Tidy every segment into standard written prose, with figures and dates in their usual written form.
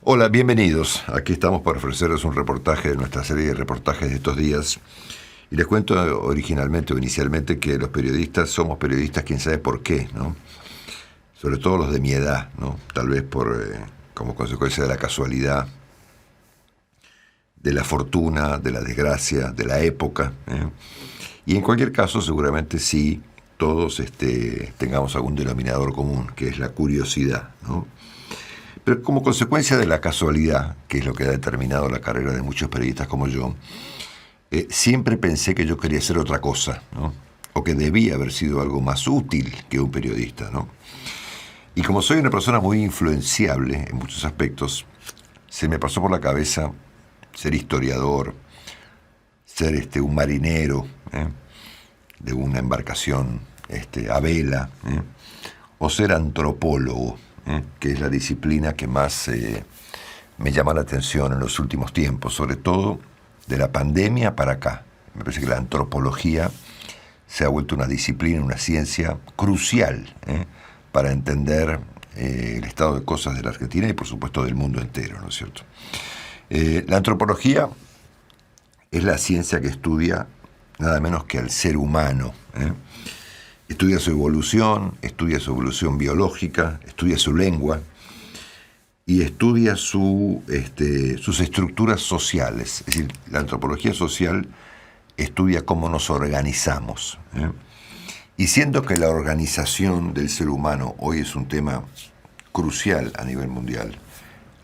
Hola, bienvenidos. Aquí estamos para ofrecerles un reportaje de nuestra serie de reportajes de estos días. Y les cuento originalmente o inicialmente que los periodistas somos periodistas, quién sabe por qué, ¿no? Sobre todo los de mi edad, ¿no? Tal vez como consecuencia de la casualidad, de la fortuna, de la desgracia, de la época, ¿eh? Y en cualquier caso, seguramente sí, todos tengamos algún denominador común, que es la curiosidad, ¿no? Pero como consecuencia de la casualidad, que es lo que ha determinado la carrera de muchos periodistas como yo, siempre pensé que yo quería hacer otra cosa, ¿no? O que debía haber sido algo más útil que un periodista, ¿no? Y como soy una persona muy influenciable en muchos aspectos, se me pasó por la cabeza ser historiador, ser un marinero, ¿eh? De una embarcación a vela, ¿eh? O ser antropólogo, que es la disciplina que más me llama la atención en los últimos tiempos, sobre todo de la pandemia para acá. Me parece que la antropología se ha vuelto una disciplina, una ciencia crucial para entender el estado de cosas de la Argentina y por supuesto del mundo entero, ¿no es cierto? La antropología es la ciencia que estudia nada menos que al ser humano. Estudia su evolución biológica, estudia su lengua y estudia sus estructuras sociales. Es decir, la antropología social estudia cómo nos organizamos. Y siendo que la organización del ser humano hoy es un tema crucial a nivel mundial,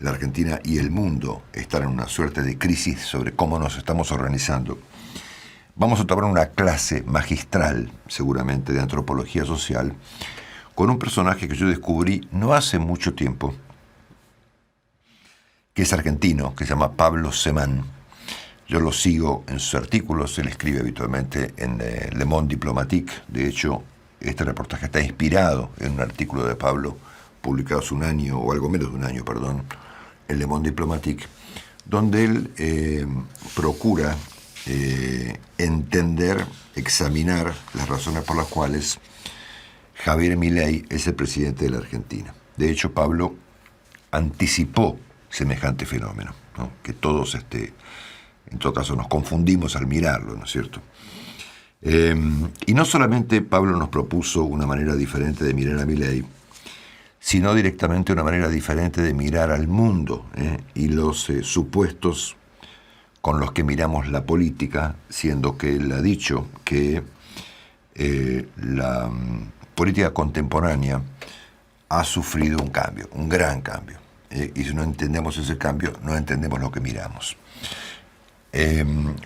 la Argentina y el mundo están en una suerte de crisis sobre cómo nos estamos organizando. Vamos a tomar una clase magistral, seguramente, de antropología social, con un personaje que yo descubrí no hace mucho tiempo, que es argentino, que se llama Pablo Semán. Yo lo sigo en sus artículos, él escribe habitualmente en Le Monde Diplomatique. De hecho, este reportaje está inspirado en un artículo de Pablo, publicado hace un año, o algo menos de un año, perdón, en Le Monde Diplomatique, donde él procura entender, examinar las razones por las cuales Javier Milei es el presidente de la Argentina. De hecho, Pablo anticipó semejante fenómeno, ¿no? Que todos, en todo caso, nos confundimos al mirarlo, ¿no es cierto? Y no solamente Pablo nos propuso una manera diferente de mirar a Milei, sino directamente una manera diferente de mirar al mundo, y los supuestos con los que miramos la política, siendo que él ha dicho que la política contemporánea ha sufrido un cambio, un gran cambio. Y si no entendemos ese cambio, no entendemos lo que miramos.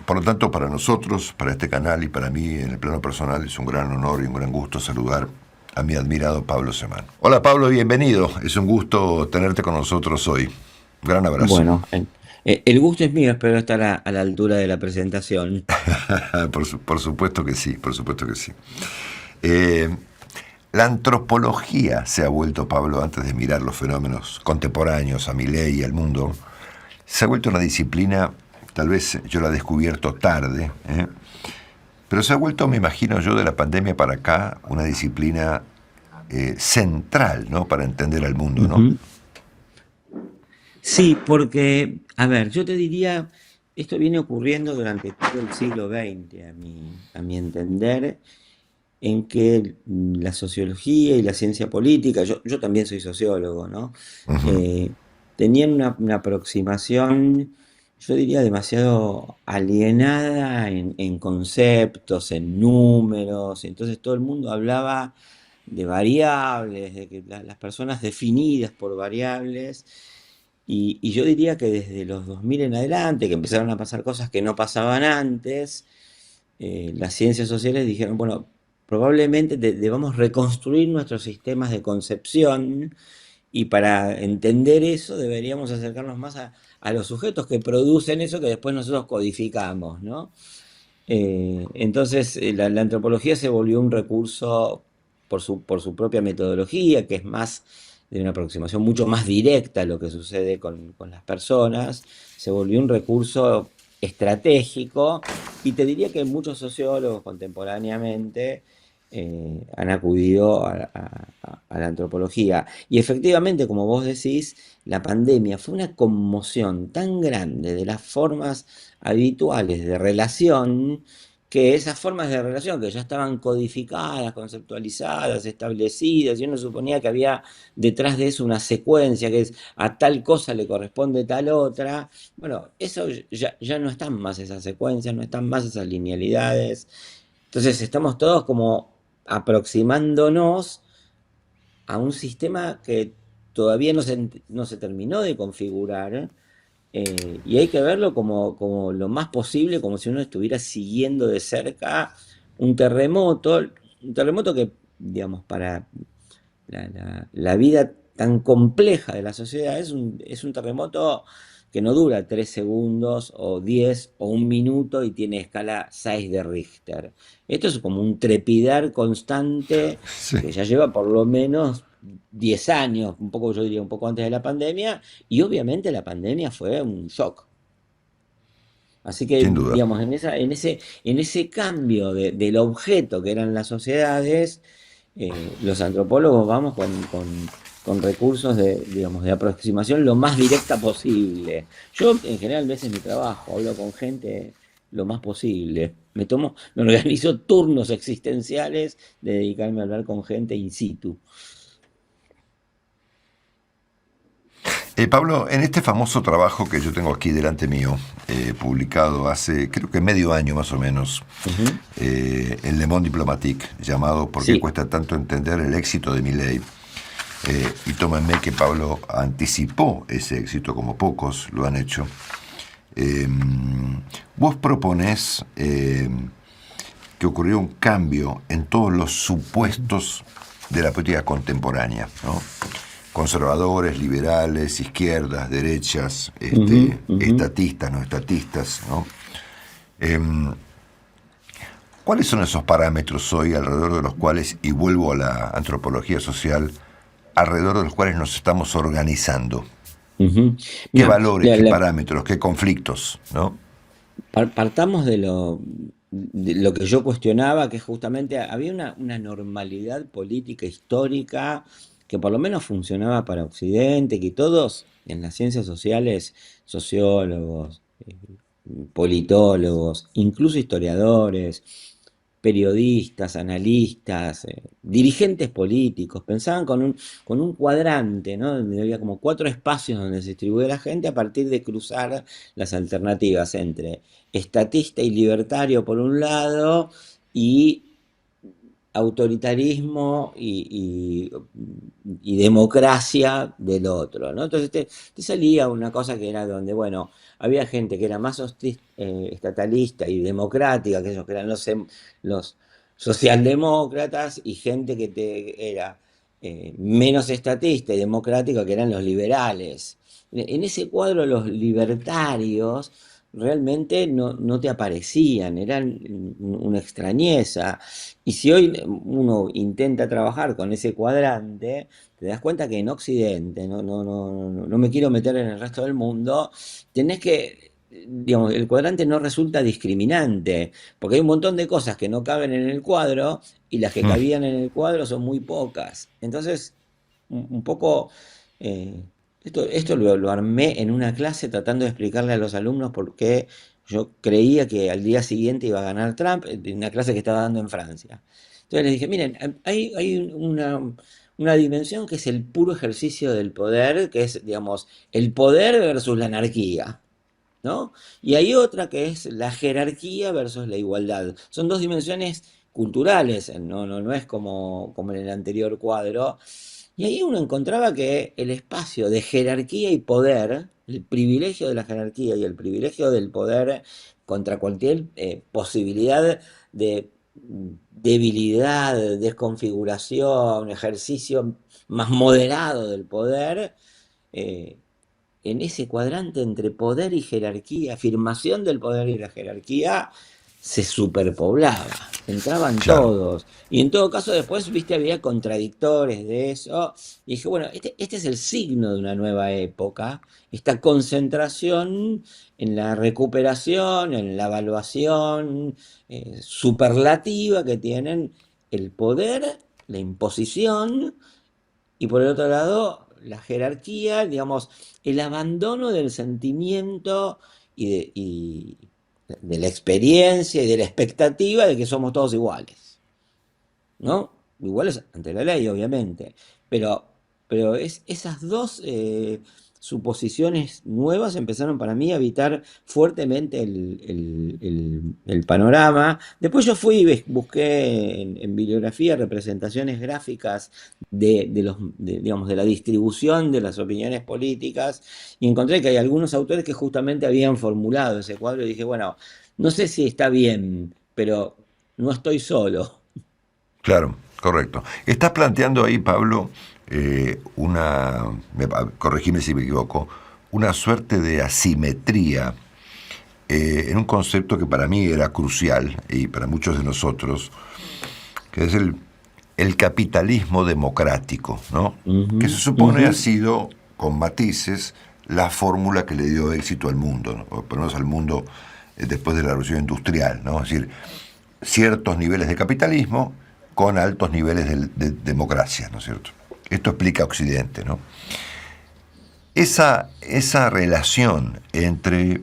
Por lo tanto, para nosotros, para este canal y para mí en el plano personal, es un gran honor y un gran gusto saludar a mi admirado Pablo Semán. Hola Pablo, bienvenido. Es un gusto tenerte con nosotros hoy. Un gran abrazo. Bueno, el gusto es mío, espero estar a la altura de la presentación. Por supuesto que sí, por supuesto que sí. Eh, la antropología se ha vuelto, Pablo, antes de mirar los fenómenos contemporáneos a Milei y al mundo, se ha vuelto una disciplina, tal vez yo la he descubierto tarde, pero se ha vuelto, me imagino yo, de la pandemia para acá, una disciplina central, ¿no? Para entender al mundo, ¿no? Ujú. Sí, porque, a ver, yo te diría, esto viene ocurriendo durante todo el siglo XX, a mi entender, en que la sociología y la ciencia política, yo también soy sociólogo, ¿no? Ujú. Eh, Tenían una aproximación, yo diría, demasiado alienada en conceptos, en números, entonces todo el mundo hablaba de variables, de que las personas definidas por variables, y yo diría que desde los 2000 en adelante, que empezaron a pasar cosas que no pasaban antes, las ciencias sociales dijeron, bueno, probablemente debamos reconstruir nuestros sistemas de concepción y para entender eso deberíamos acercarnos más a los sujetos que producen eso que después nosotros codificamos, ¿no? Entonces la antropología se volvió un recurso por su propia metodología, que es más de una aproximación mucho más directa a lo que sucede con las personas, se volvió un recurso estratégico y te diría que muchos sociólogos contemporáneamente han acudido a la antropología. Y efectivamente, como vos decís, la pandemia fue una conmoción tan grande de las formas habituales de relación, que esas formas de relación que ya estaban codificadas, conceptualizadas, establecidas, y uno suponía que había detrás de eso una secuencia, que es a tal cosa le corresponde tal otra. Bueno, eso ya no están más esas secuencias, no están más esas linealidades. Entonces estamos todos como aproximándonos a un sistema que todavía no se terminó de configurar, y hay que verlo como lo más posible, como si uno estuviera siguiendo de cerca un terremoto que, digamos, para la vida tan compleja de la sociedad es un terremoto que no dura 3 segundos o 10 o un minuto y tiene escala 6 de Richter. Esto es como un trepidar constante Sí, que ya lleva por lo menos 10 años, un poco, yo diría un poco antes de la pandemia, y obviamente la pandemia fue un shock. Así que, sin duda. digamos, en ese cambio del objeto que eran las sociedades, los antropólogos vamos con recursos digamos, de aproximación lo más directa posible. Yo, en general, a veces mi trabajo, hablo con gente lo más posible. Me organizo turnos existenciales de dedicarme a hablar con gente in situ. Pablo, en este famoso trabajo que yo tengo aquí delante mío, publicado hace creo que medio año más o menos, Ujú. en Le Monde Diplomatique, llamado ¿Por qué Sí. cuesta tanto entender el éxito de Milei? Y tómenme que Pablo anticipó ese éxito como pocos lo han hecho. Eh, Vos proponés que ocurrió un cambio en todos los supuestos de la política contemporánea, ¿no? Conservadores, liberales, izquierdas, derechas, Ujú, ujú. estatistas, no estatistas, ¿no? Em, ¿Cuáles son esos parámetros hoy alrededor de los cuales, y vuelvo a la antropología social, alrededor de los cuales nos estamos organizando? Ujú. ¿Qué Mira, valores, qué parámetros, qué conflictos, ¿no? partamos de lo que yo cuestionaba, que justamente había una normalidad política histórica que por lo menos funcionaba para Occidente, que todos en las ciencias sociales, sociólogos, politólogos, incluso historiadores, periodistas, analistas, dirigentes políticos, pensaban con un cuadrante, ¿no? Donde había como 4 espacios donde se distribuía la gente a partir de cruzar las alternativas entre estatista y libertario por un lado y autoritarismo y democracia del otro, ¿no? Entonces te salía una cosa que era donde, bueno, había gente que era más estatalista y democrática, que ellos que eran los socialdemócratas, y gente que era menos estatista y democrática, que eran los liberales. En ese cuadro los libertarios realmente no te aparecían, eran una extrañeza. Y si hoy uno intenta trabajar con ese cuadrante, te das cuenta que en Occidente, no me quiero meter en el resto del mundo, tenés que, digamos, el cuadrante no resulta discriminante, porque hay un montón de cosas que no caben en el cuadro y las que Mm. cabían en el cuadro son muy pocas. Entonces, un poco, eh, esto lo armé en una clase tratando de explicarle a los alumnos por qué yo creía que al día siguiente iba a ganar Trump, en una clase que estaba dando en Francia. Entonces les dije, miren, hay una dimensión que es el puro ejercicio del poder, que es, digamos, el poder versus la anarquía, ¿no? Y hay otra que es la jerarquía versus la igualdad. Son dos dimensiones culturales, no es como en el anterior cuadro. Y ahí uno encontraba que el espacio de jerarquía y poder, el privilegio de la jerarquía y el privilegio del poder contra cualquier posibilidad de debilidad, desconfiguración, ejercicio más moderado del poder, eh, en ese cuadrante entre poder y jerarquía, afirmación del poder y la jerarquía, se superpoblaba, entraban Claro. todos. Y en todo caso después, viste, había contradictores de eso. Y dije, bueno, este es el signo de una nueva época, esta concentración en la recuperación, en la evaluación superlativa que tienen el poder, la imposición, y por el otro lado, la jerarquía, digamos, el abandono del sentimiento y de la experiencia y de la expectativa de que somos todos iguales. ¿No? Iguales ante la ley, obviamente, pero, pero esas dos suposiciones nuevas empezaron para mí a habitar fuertemente el panorama. Después yo fui y busqué en bibliografía representaciones gráficas digamos, de la distribución de las opiniones políticas y encontré que hay algunos autores que justamente habían formulado ese cuadro y dije, bueno, no sé si está bien, pero no estoy solo. Claro, correcto. Estás planteando ahí, Pablo, corregime si me equivoco, una suerte de asimetría en un concepto que para mí era crucial y para muchos de nosotros, que es el capitalismo democrático, ¿no? Ujú, Que se supone ujú. ha sido, con matices, la fórmula que le dio éxito al mundo, ¿no? O por lo menos al mundo después de la revolución industrial, ¿no? Es decir, ciertos niveles de capitalismo con altos niveles de democracia, ¿no es cierto? Esto explica Occidente, ¿no? Esa relación entre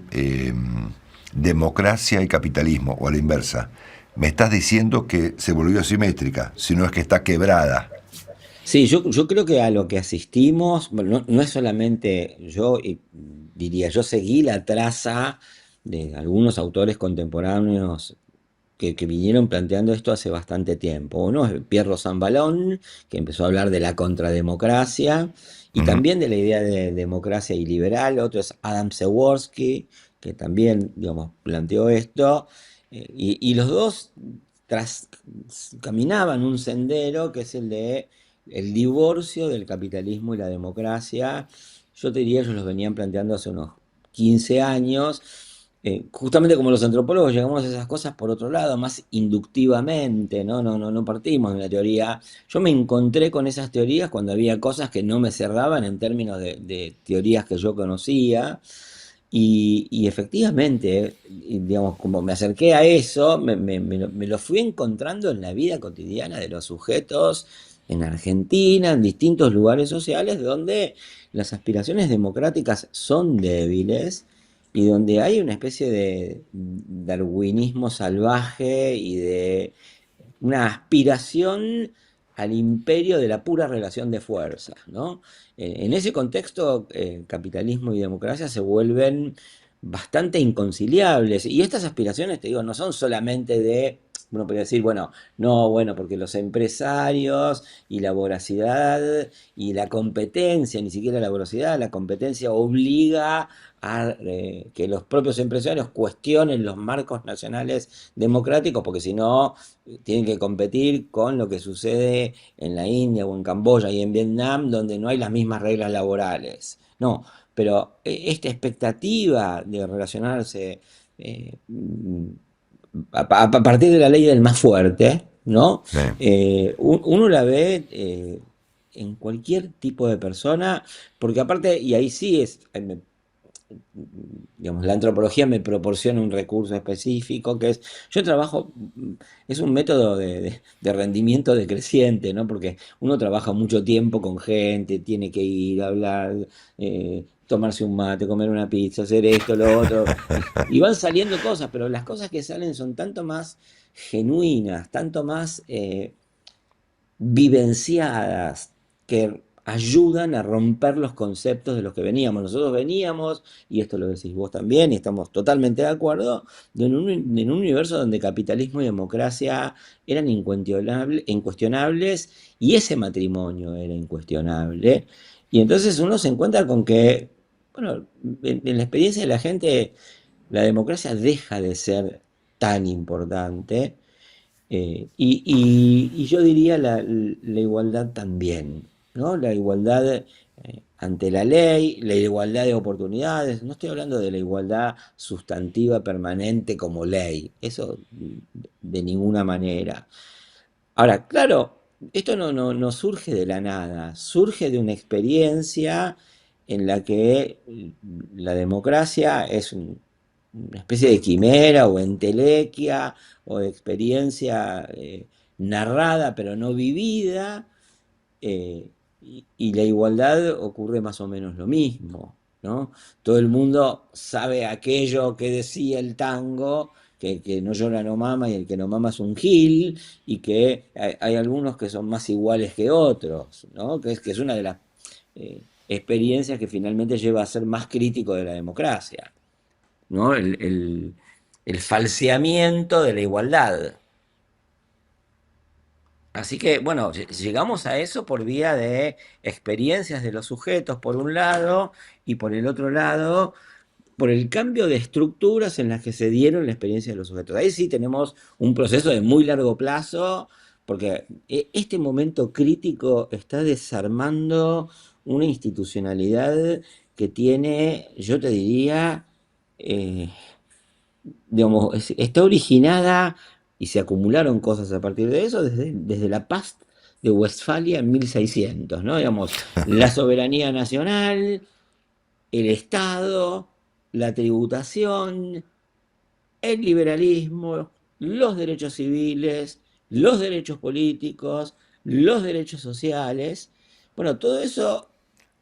democracia y capitalismo, o a la inversa, me estás diciendo que se volvió asimétrica, si no es que está quebrada. Sí, yo creo que a lo que asistimos, bueno, no es solamente yo, y diría, yo seguí la traza de algunos autores contemporáneos que vinieron planteando esto hace bastante tiempo. Uno es Pierre Rosanvallon, que empezó a hablar de la contrademocracia y Ujú. también de la idea de democracia y liberal. Otro es Adam Przeworski, que también, digamos, planteó esto. Y los dos tras, caminaban un sendero que es el de el divorcio del capitalismo y la democracia. Yo te diría, ellos los venían planteando hace unos 15 años. Justamente como los antropólogos llegamos a esas cosas por otro lado, más inductivamente, ¿no? No partimos de una teoría. Yo me encontré con esas teorías cuando había cosas que no me cerraban en términos de teorías que yo conocía. Y efectivamente, digamos, como me acerqué a eso, me lo fui encontrando en la vida cotidiana de los sujetos en Argentina, en distintos lugares sociales donde las aspiraciones democráticas son débiles y donde hay una especie de darwinismo salvaje y de una aspiración al imperio de la pura relación de fuerzas, ¿no? En ese contexto, capitalismo y democracia se vuelven bastante inconciliables. Y estas aspiraciones, te digo, no son solamente de, uno podría decir, bueno, no, bueno, porque los empresarios y la voracidad y la competencia, ni siquiera la voracidad, la competencia obliga a que los propios empresarios cuestionen los marcos nacionales democráticos, porque si no, tienen que competir con lo que sucede en la India o en Camboya y en Vietnam, donde no hay las mismas reglas laborales. No, pero esta expectativa de relacionarse eh, a partir de la ley del más fuerte, ¿no? Sí. Uno la ve en cualquier tipo de persona, porque aparte, y ahí sí es, digamos, la antropología me proporciona un recurso específico que es, yo trabajo, es un método de rendimiento decreciente, ¿no? Porque uno trabaja mucho tiempo con gente, tiene que ir a hablar, tomarse un mate, comer una pizza, hacer esto, lo otro, y van saliendo cosas, pero las cosas que salen son tanto más genuinas, tanto más vivenciadas que ayudan a romper los conceptos de los que veníamos. Nosotros veníamos, y esto lo decís vos también, y estamos totalmente de acuerdo, en un universo donde capitalismo y democracia eran incuestionables y ese matrimonio era incuestionable. Y entonces uno se encuentra con que, bueno, en la experiencia de la gente, la democracia deja de ser tan importante y yo diría la igualdad también, ¿no? La igualdad ante la ley, la igualdad de oportunidades. No estoy hablando de la igualdad sustantiva permanente como ley, eso de ninguna manera. Ahora, claro, esto no surge de la nada, surge de una experiencia en la que la democracia es una especie de quimera o entelequia o de experiencia narrada pero no vivida, y la igualdad ocurre más o menos lo mismo, ¿no? Todo el mundo sabe aquello que decía el tango, que el que no llora no mama y el que no mama es un gil, y que hay algunos que son más iguales que otros, ¿no? Que es una de las experiencias que finalmente lleva a ser más crítico de la democracia, ¿no? El falseamiento de la igualdad. Así que, bueno, llegamos a eso por vía de experiencias de los sujetos, por un lado, y por el otro lado, por el cambio de estructuras en las que se dieron la experiencia de los sujetos. Ahí sí tenemos un proceso de muy largo plazo, porque este momento crítico está desarmando una institucionalidad que tiene, yo te diría, eh, digamos, está originada y se acumularon cosas a partir de eso desde la paz de Westfalia en 1600, ¿no? Digamos, la soberanía nacional, el Estado, la tributación, el liberalismo, los derechos civiles, los derechos políticos, los derechos sociales. Bueno, todo eso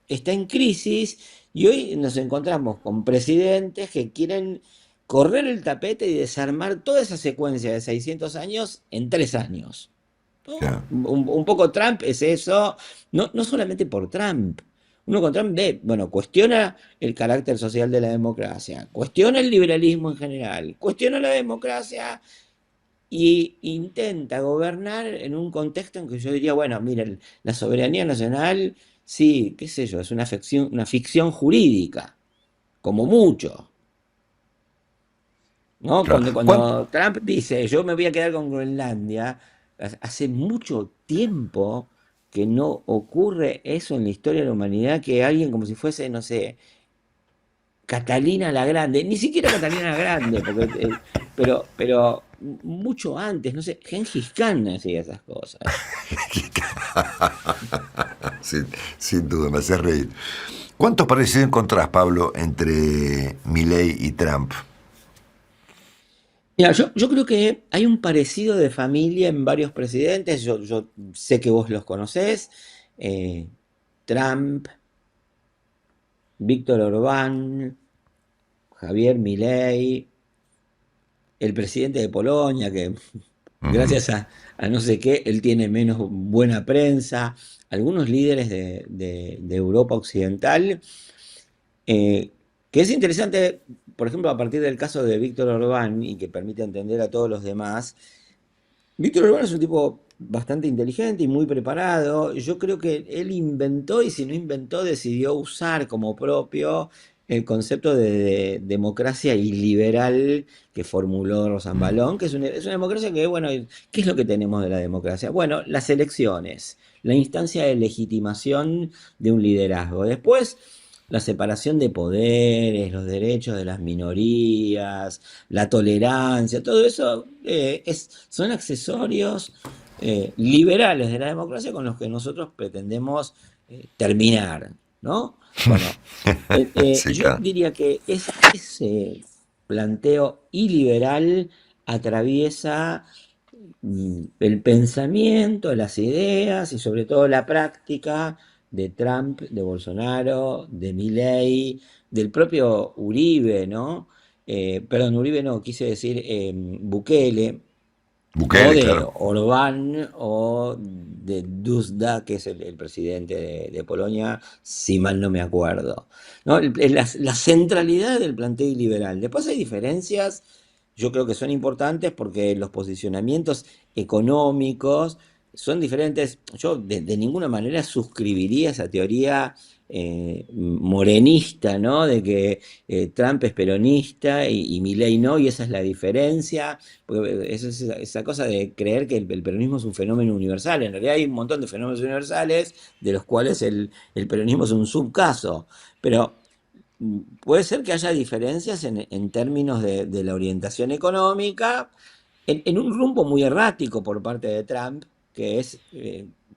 está en crisis y hoy nos encontramos con presidentes que quieren correr el tapete y desarmar toda esa secuencia de 600 años en 3 años, ¿no? Claro. Un poco Trump es eso, no solamente por Trump. Uno con Trump ve, bueno, cuestiona el carácter social de la democracia, cuestiona el liberalismo en general, cuestiona la democracia y intenta gobernar en un contexto en que yo diría, bueno, miren, la soberanía nacional, sí, qué sé yo, es una ficción jurídica, como mucho, ¿no? Claro. Cuando Trump dice, yo me voy a quedar con Groenlandia, hace mucho tiempo que no ocurre eso en la historia de la humanidad, que alguien como si fuese, no sé, Catalina la Grande, ni siquiera Catalina la Grande, porque, pero mucho antes, no sé, Gengis Khan hacía esas cosas. Sin duda, me hace reír. ¿Cuántos parecidos encontrás, Pablo, entre Milei y Trump? Mira, yo creo que hay un parecido de familia en varios presidentes, yo sé que vos los conocés, eh, Trump, Víctor Orbán, Javier Milei, el presidente de Polonia, que Ujú. gracias a no sé qué, él tiene menos buena prensa, algunos líderes de Europa Occidental, eh, que es interesante, por ejemplo, a partir del caso de Víctor Orbán, y que permite entender a todos los demás. Víctor Orbán es un tipo bastante inteligente y muy preparado. Yo creo que él inventó, y si no inventó, decidió usar como propio el concepto de democracia iliberal que formuló Mm. Rosanbalón, que es una democracia que, bueno, ¿qué es lo que tenemos de la democracia? Bueno, las elecciones, la instancia de legitimación de un liderazgo. Después, la separación de poderes, los derechos de las minorías, la tolerancia, todo eso son accesorios liberales de la democracia con los que nosotros pretendemos terminar, ¿no? Bueno, Sí, yo claro. diría que ese planteo iliberal atraviesa el pensamiento, las ideas y sobre todo la práctica de Trump, de Bolsonaro, de Milei, del propio Uribe, ¿no? Perdón, Uribe no, quise decir Bukele, o Bukele, de claro. Orbán o de Duda, que es el presidente de Polonia, si mal no me acuerdo, ¿no? La centralidad del planteo liberal. Después hay diferencias, yo creo que son importantes porque los posicionamientos económicos son diferentes. Yo de ninguna manera suscribiría esa teoría morenista, ¿no? De que Trump es peronista y Milei no, y esa es la diferencia. Porque eso es esa cosa de creer que el peronismo es un fenómeno universal. En realidad hay un montón de fenómenos universales, de los cuales el peronismo es un subcaso. Pero puede ser que haya diferencias en términos de la orientación económica, en un rumbo muy errático por parte de Trump, que es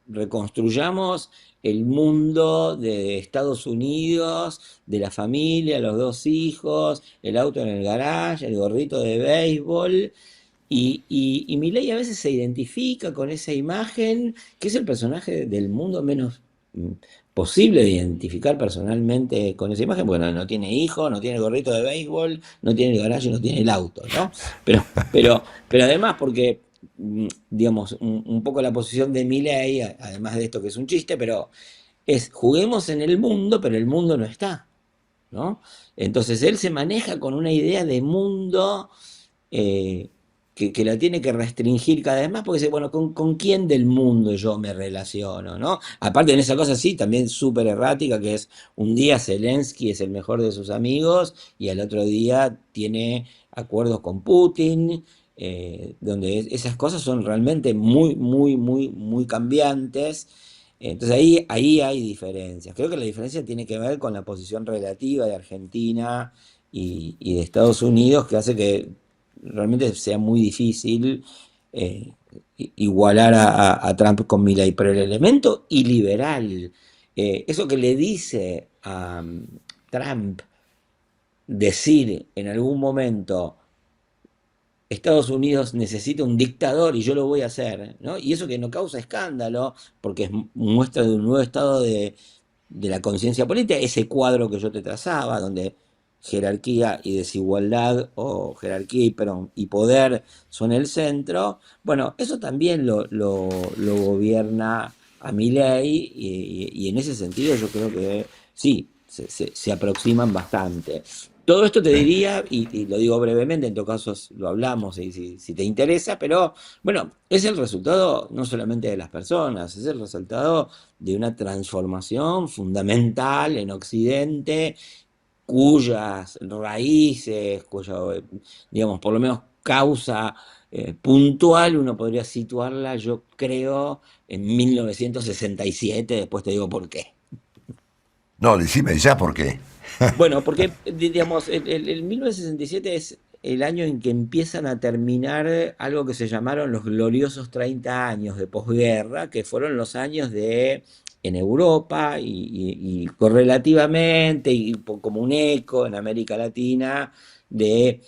reconstruyamos el mundo de Estados Unidos, de la familia, los dos hijos, el auto en el garage, el gorrito de béisbol, Y Milei a veces se identifica con esa imagen, que es el personaje del mundo menos mm, posible de identificar personalmente con esa imagen. Bueno, no tiene hijo, no tiene el gorrito de béisbol, no tiene el garaje, no tiene el auto, ¿no? Pero además porque, digamos, un poco la posición de Milei, además de esto que es un chiste, pero es juguemos en el mundo, pero el mundo no está, ¿no? Entonces él se maneja con una idea de mundo eh, que la tiene que restringir cada vez más, porque dice, bueno, ¿con quién del mundo yo me relaciono, ¿no? Aparte en esa cosa sí, también súper errática, que es un día Zelensky es el mejor de sus amigos y al otro día tiene acuerdos con Putin, donde esas cosas son realmente muy, muy, muy, muy cambiantes. Entonces ahí hay diferencias. Creo que la diferencia tiene que ver con la posición relativa de Argentina y de Estados Unidos, que hace que realmente sea muy difícil eh, igualar a Trump con Milley. Pero el elemento iliberal, eso que le dice a Trump decir en algún momento Estados Unidos necesita un dictador y yo lo voy a hacer, ¿no? Y eso que no causa escándalo, porque es muestra de un nuevo estado de la conciencia política, ese cuadro que yo te trazaba, donde jerarquía y desigualdad, o jerarquía y poder son el centro, bueno, eso también lo gobierna a Milei y en ese sentido yo creo que sí, se aproximan bastante. Todo esto te Sí. diría, y lo digo brevemente, en todo caso lo hablamos si te interesa, pero bueno, es el resultado no solamente de las personas, es el resultado de una transformación fundamental en Occidente, cuyas raíces, digamos, por lo menos causa puntual, uno podría situarla, yo creo, en 1967, después te digo por qué. No, decime ya por qué. Bueno, porque, digamos, el 1967 es el año en que empiezan a terminar algo que se llamaron los gloriosos 30 años de posguerra, que fueron los años en Europa y correlativamente, como un eco en América Latina, de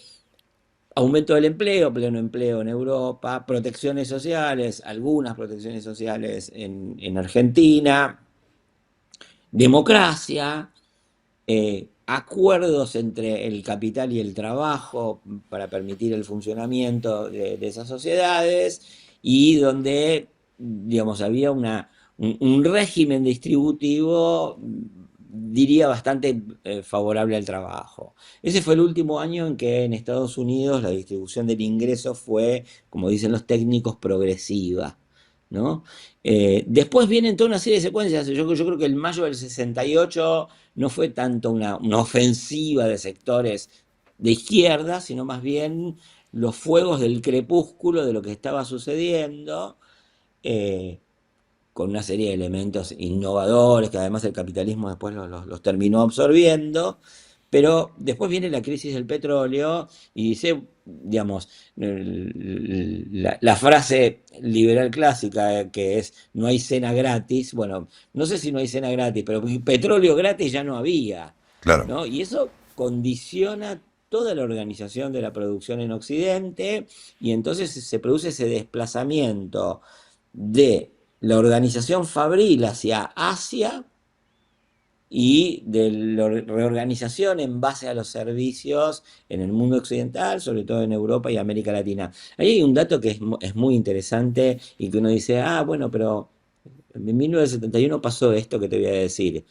aumento del empleo, pleno empleo en Europa, protecciones sociales, algunas protecciones sociales en Argentina, democracia, acuerdos entre el capital y el trabajo para permitir el funcionamiento de esas sociedades y donde, digamos, había un régimen distributivo, diría, bastante favorable al trabajo. Ese fue el último año en que en Estados Unidos la distribución del ingreso fue, como dicen los técnicos, progresiva, ¿no? Después vienen toda una serie de secuencias. Yo creo que el mayo del 68 no fue tanto una ofensiva de sectores de izquierda, sino más bien los fuegos del crepúsculo de lo que estaba sucediendo, eh, con una serie de elementos innovadores que además el capitalismo después los terminó absorbiendo. Pero después viene la crisis del petróleo y dice, digamos, la frase liberal clásica, que es no hay cena gratis. Bueno, no sé si no hay cena gratis, pero petróleo gratis ya no había, Claro. ¿no? Y eso condiciona toda la organización de la producción en Occidente y entonces se produce ese desplazamiento de la organización fabril hacia Asia y de la reorganización en base a los servicios en el mundo occidental, sobre todo en Europa y América Latina. Ahí hay un dato que es muy interesante y que uno dice, ah, bueno, pero en 1971 pasó esto que te voy a decir.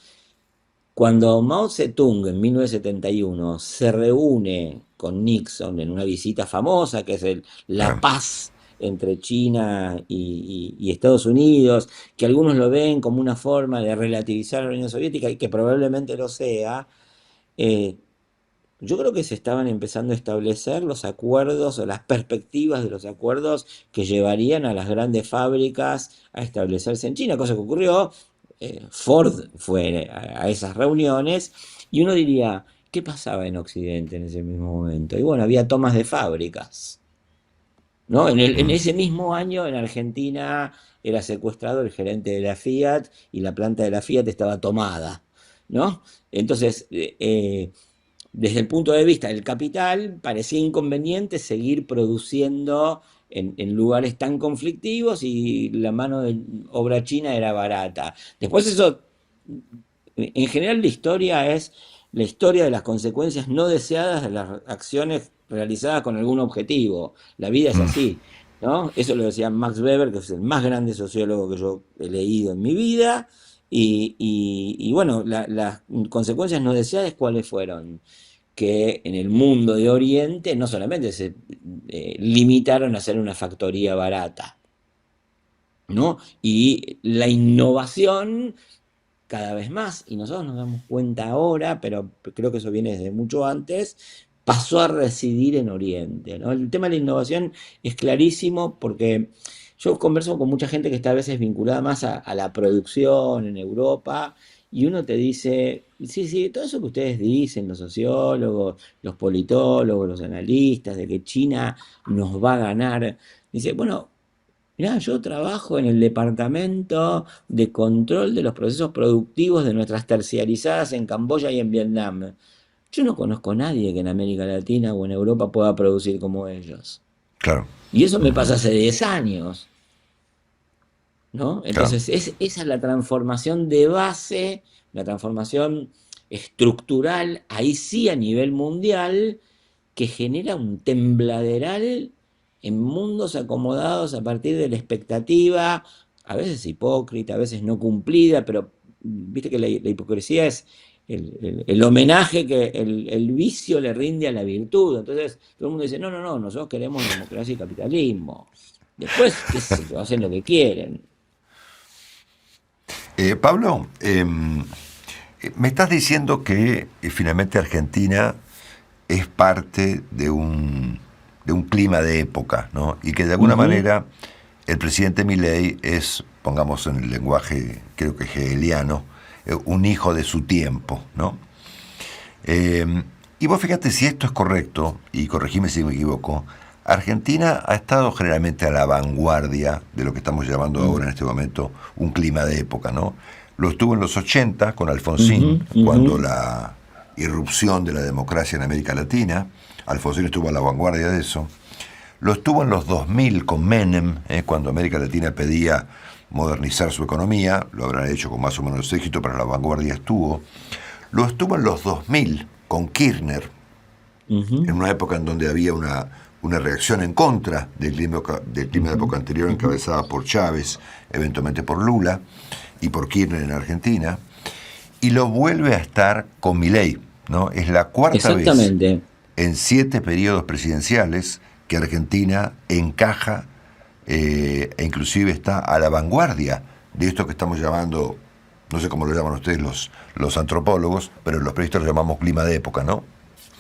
Cuando Mao Zedong en 1971 se reúne con Nixon en una visita famosa, que es la Ah, paz entre China y Estados Unidos, que algunos lo ven como una forma de relativizar la Unión Soviética y que probablemente lo sea, eh, yo creo que se estaban empezando a establecer los acuerdos o las perspectivas de los acuerdos que llevarían a las grandes fábricas a establecerse en China, cosa que ocurrió. Ford fue a esas reuniones y uno diría, ¿qué pasaba en Occidente en ese mismo momento? Y bueno, había tomas de fábricas, ¿no? En mm. ese mismo año en Argentina era secuestrado el gerente de la Fiat y la planta de la Fiat estaba tomada, ¿no? Entonces, desde el punto de vista del capital, parecía inconveniente seguir produciendo en lugares tan conflictivos y la mano de obra china era barata. Después eso, en general la historia es la historia de las consecuencias no deseadas de las acciones realizadas con algún objetivo. La vida es Mm, así, ¿no? Eso lo decía Max Weber, que es el más grande sociólogo que yo he leído en mi vida. Y bueno, las consecuencias no deseadas, ¿cuáles fueron? Que en el mundo de Oriente no solamente se limitaron a hacer una factoría barata, ¿no? Y la innovación cada vez más, y nosotros nos damos cuenta ahora, pero creo que eso viene desde mucho antes, pasó a residir en Oriente, ¿no? El tema de la innovación es clarísimo porque yo converso con mucha gente que está a veces vinculada más a la producción en Europa, y uno te dice, sí, sí, todo eso que ustedes dicen, los sociólogos, los politólogos, los analistas, de que China nos va a ganar, dice, bueno, mirá, yo trabajo en el departamento de control de los procesos productivos de nuestras terciarizadas en Camboya y en Vietnam. Yo no conozco a nadie que en América Latina o en Europa pueda producir como ellos. claro, Y eso me ujú, pasa hace 10 años, ¿no? claro. Entonces, esa es la transformación de base, la transformación estructural, ahí sí a nivel mundial, que genera un tembladeral en mundos acomodados a partir de la expectativa, a veces hipócrita, a veces no cumplida, pero viste que la hipocresía es el homenaje que el vicio le rinde a la virtud. Entonces todo el mundo dice, no, no, no, nosotros queremos democracia y capitalismo. Después, qué sé yo, hacen lo que quieren. Pablo, me estás diciendo que finalmente Argentina es parte de un clima de época, ¿no? Y que de alguna Ujú, manera el presidente Milei es, pongamos en el lenguaje creo que hegeliano, un hijo de su tiempo, ¿no? Y vos fíjate si esto es correcto, y corregime si me equivoco, Argentina ha estado generalmente a la vanguardia de lo que estamos llamando ahora mm, en este momento un clima de época, ¿no? Lo estuvo en los 80 con ujú, Alfonsín, ujú, cuando la irrupción de la democracia en América Latina, Alfonsín estuvo a la vanguardia de eso. Lo estuvo en los 2000 con Menem, cuando América Latina pedía modernizar su economía, lo habrán hecho con más o menos éxito, pero la vanguardia estuvo. Lo estuvo en los 2000 con Kirchner, en ujú, una época en donde había una reacción en contra del clima de ujú, época anterior ujú. encabezada por Chávez, eventualmente por Lula y por Kirchner en Argentina, y lo vuelve a estar con Milei, ¿no? Es la cuarta vez Exactamente. en 7 periodos presidenciales que Argentina encaja e inclusive está a la vanguardia de esto que estamos llamando, no sé cómo lo llaman ustedes los antropólogos, pero los periodistas lo llamamos clima de época, ¿no?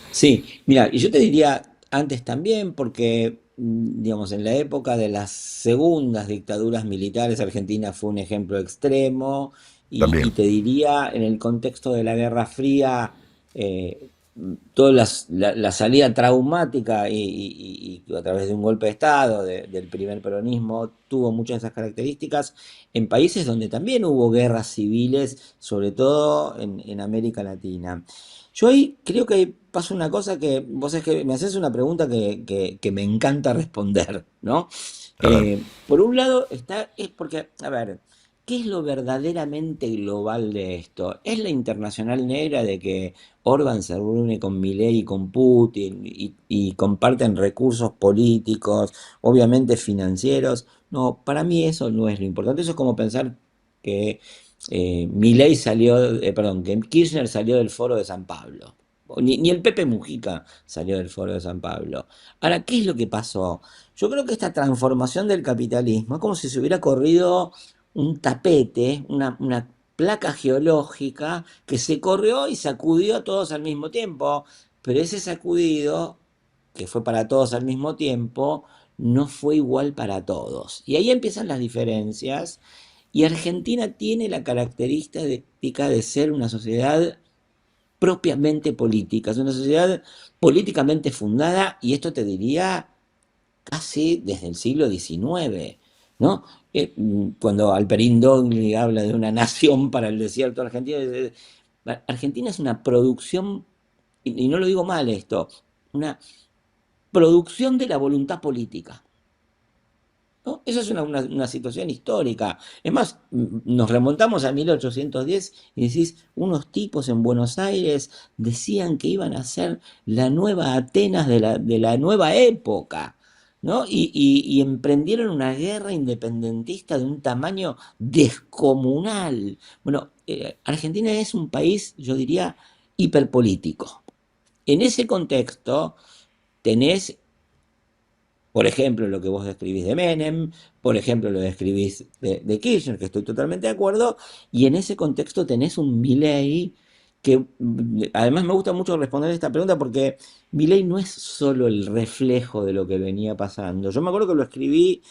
Sí, mira, y yo te diría antes también, porque, digamos, en la época de las segundas dictaduras militares, Argentina fue un ejemplo extremo, y También. te diría, en el contexto de la Guerra Fría, toda la salida traumática y a través de un golpe de Estado, del primer peronismo, tuvo muchas de esas características en países donde también hubo guerras civiles, sobre todo en América Latina. Yo ahí creo que pasa una cosa que, vos es que me haces una pregunta que me encanta responder, ¿no? A ver. Por un lado es porque, a ver, ¿qué es lo verdaderamente global de esto? ¿Es la internacional negra de que Orban se reúne con Milei y con Putin y comparten recursos políticos, obviamente financieros? No, para mí eso no es lo importante. Eso es como pensar que Milei salió, perdón, que Kirchner salió del Foro de San Pablo. Ni el Pepe Mujica salió del Foro de San Pablo. Ahora, ¿qué es lo que pasó? Yo creo que esta transformación del capitalismo es como si se hubiera corrido un tapete, una placa geológica que se corrió y sacudió a todos al mismo tiempo, pero ese sacudido, que fue para todos al mismo tiempo, no fue igual para todos. Y ahí empiezan las diferencias, y Argentina tiene la característica de ser una sociedad propiamente política, es una sociedad políticamente fundada, y esto te diría casi desde el siglo XIX, ¿no? Cuando Alperín Dogni habla de una nación para el desierto argentino, Argentina es una producción y no lo digo mal esto, una producción de la voluntad política. ¿No? Esa es una situación histórica. Es más, nos remontamos a 1810 y decís, unos tipos en Buenos Aires decían que iban a ser la nueva Atenas de la nueva época, ¿no? Y emprendieron una guerra independentista de un tamaño descomunal. Bueno, Argentina es un país, yo diría, hiperpolítico. En ese contexto tenés, por ejemplo, lo que vos describís de Menem, por ejemplo, lo describís de Kirchner, que estoy totalmente de acuerdo, y en ese contexto tenés un Milei que, además me gusta mucho responder esta pregunta porque Milei no es solo el reflejo de lo que venía pasando. Yo me acuerdo que lo escribí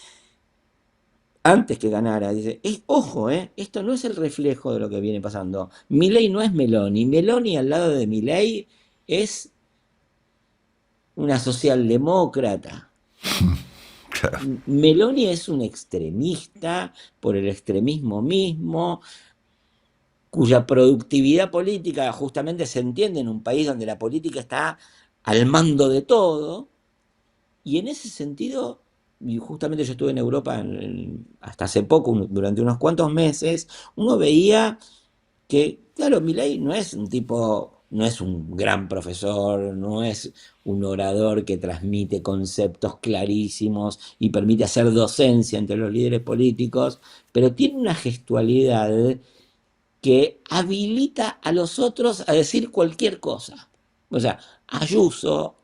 antes que ganara. Dice, ojo, esto no es el reflejo de lo que viene pasando. Milei no es Meloni. Meloni al lado de Milei es una socialdemócrata. Claro, Meloni es un extremista por el extremismo mismo, cuya productividad política justamente se entiende en un país donde la política está al mando de todo, y en ese sentido, y justamente yo estuve en Europa hasta hace poco, durante unos cuantos meses, uno veía que, claro, Milei no es un tipo, no es un gran profesor, no es un orador que transmite conceptos clarísimos y permite hacer docencia entre los líderes políticos, pero tiene una gestualidad que habilita a los otros a decir cualquier cosa. O sea, Ayuso,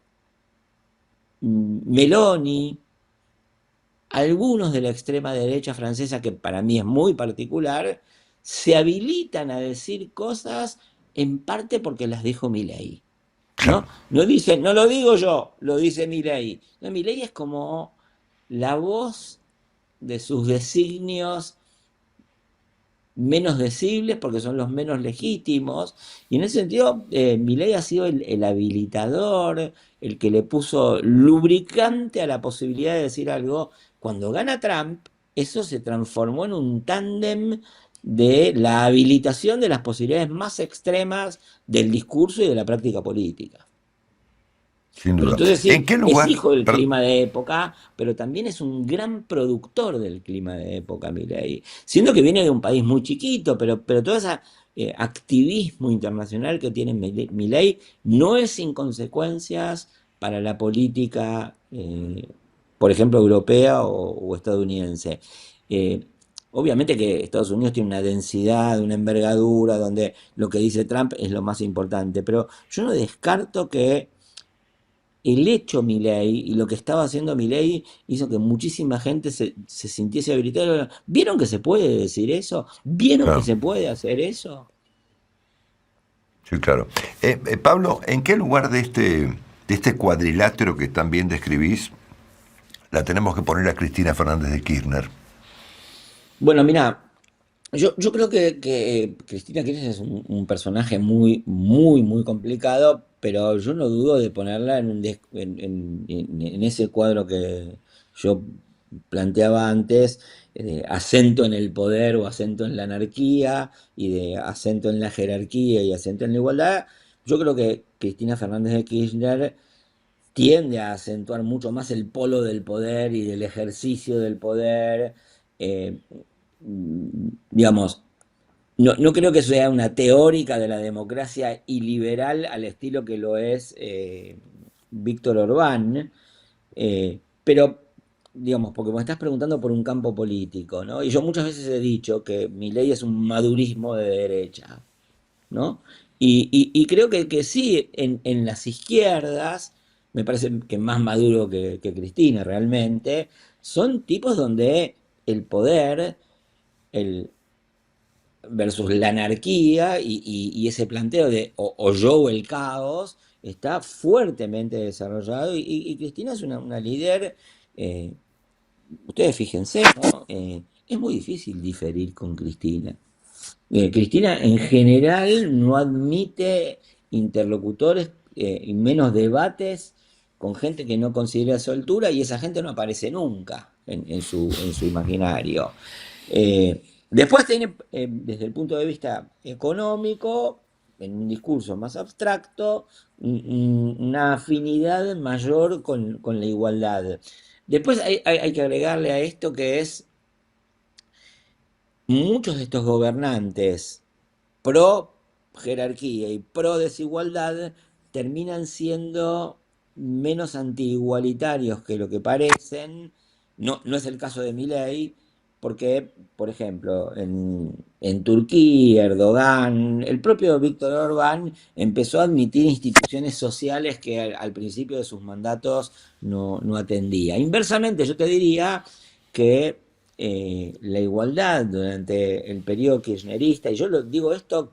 Meloni, algunos de la extrema derecha francesa, que para mí es muy particular, se habilitan a decir cosas en parte porque las dijo Milei. claro. ¿No? No dice, no lo digo yo, lo dice Milei. No, Milei es como la voz de sus designios menos decibles porque son los menos legítimos. Y en ese sentido, Milei ha sido el habilitador, el que le puso lubricante a la posibilidad de decir algo. Cuando gana Trump, eso se transformó en un tándem de la habilitación de las posibilidades más extremas del discurso y de la práctica política. Sin Pero duda. entonces ¿En sí, qué es lugar? hijo del clima de época, pero también es un gran productor del clima de época, Milei. Siendo que viene de un país muy chiquito, pero todo ese activismo internacional que tiene Milei no es sin consecuencias para la política, por ejemplo, europea o estadounidense. Eh, Obviamente que Estados Unidos tiene una densidad, una envergadura, donde lo que dice Trump es lo más importante, pero yo no descarto que el hecho Milei y lo que estaba haciendo Milei hizo que muchísima gente se sintiese habilitada. ¿Vieron que se puede decir eso? ¿Vieron que Claro, se puede hacer eso? sí, claro. Pablo, ¿en qué lugar de este cuadrilátero que tan bien describís la tenemos que poner a Cristina Fernández de Kirchner? Bueno, mira, yo creo que Cristina Kirchner es un personaje muy, muy, muy complicado, pero yo no dudo de ponerla en ese cuadro que yo planteaba antes, de acento en el poder o acento en la anarquía, y de acento en la jerarquía y acento en la igualdad. Yo creo que Cristina Fernández de Kirchner tiende a acentuar mucho más el polo del poder y del ejercicio del poder. eh, digamos, no creo que sea una teórica de la democracia iliberal al estilo que lo es Víctor Orbán, pero, digamos, porque me estás preguntando por un campo político, ¿no? Y yo muchas veces he dicho que mi ley es un madurismo de derecha, ¿no? Y creo que sí, en las izquierdas, me parece que más maduro que Cristina realmente, son tipos donde el poder, el, versus la anarquía y ese planteo de o yo o el caos está fuertemente desarrollado y Cristina es una líder, eh, ustedes fíjense, ¿no? Es muy difícil diferir con Cristina. Cristina en general no admite interlocutores y menos debates con gente que no considera su altura y esa gente no aparece nunca en su imaginario. Después tiene, desde el punto de vista económico, en un discurso más abstracto, una afinidad mayor con la igualdad. Después hay que agregarle a esto que es muchos de estos gobernantes pro jerarquía y pro desigualdad terminan siendo menos antiigualitarios que lo que parecen. No, no es el caso de Milei, porque, por ejemplo, en Turquía, Erdogan, el propio Víctor Orbán empezó a admitir instituciones sociales que al principio de sus mandatos no atendía. Inversamente, yo te diría que la igualdad durante el periodo kirchnerista, y yo lo digo esto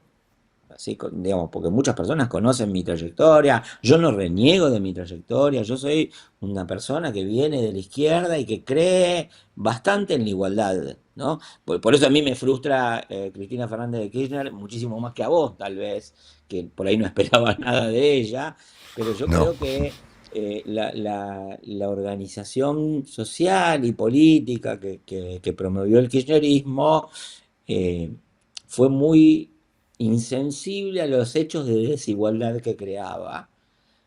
así, digamos, porque muchas personas conocen mi trayectoria, yo no reniego de mi trayectoria, yo soy una persona que viene de la izquierda y que cree bastante en la igualdad, ¿no? Por eso a mí me frustra Cristina Fernández de Kirchner muchísimo más que a vos, tal vez, que por ahí no esperaba nada de ella, pero yo No, creo que la organización social y política que promovió el kirchnerismo eh, fue muy insensible a los hechos de desigualdad que creaba,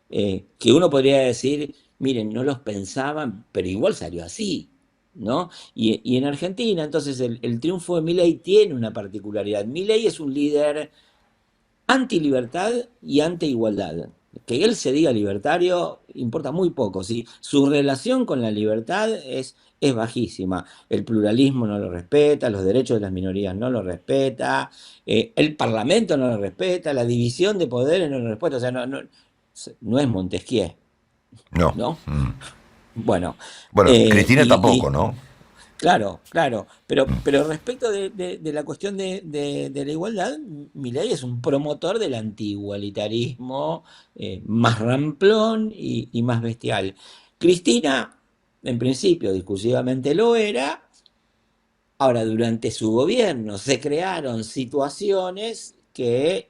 que uno podría decir, miren, no los pensaban, pero igual salió así, ¿no? Y en Argentina, entonces, el triunfo de Milei tiene una particularidad. Milei es un líder anti-libertad y anti-igualdad. Que él se diga libertario importa muy poco. ¿Sí? Su relación con la libertad es bajísima. El pluralismo no lo respeta, los derechos de las minorías no lo respeta, el parlamento no lo respeta, la división de poderes no lo respeta. O sea, no es Montesquieu, no. ¿no? Bueno, Bueno, eh, Cristina y, tampoco, ¿no? claro, claro, pero respecto de la cuestión de la igualdad, Milei es un promotor del antiigualitarismo más ramplón y más bestial. Cristina, en principio, discursivamente lo era. Ahora, durante su gobierno se crearon situaciones que,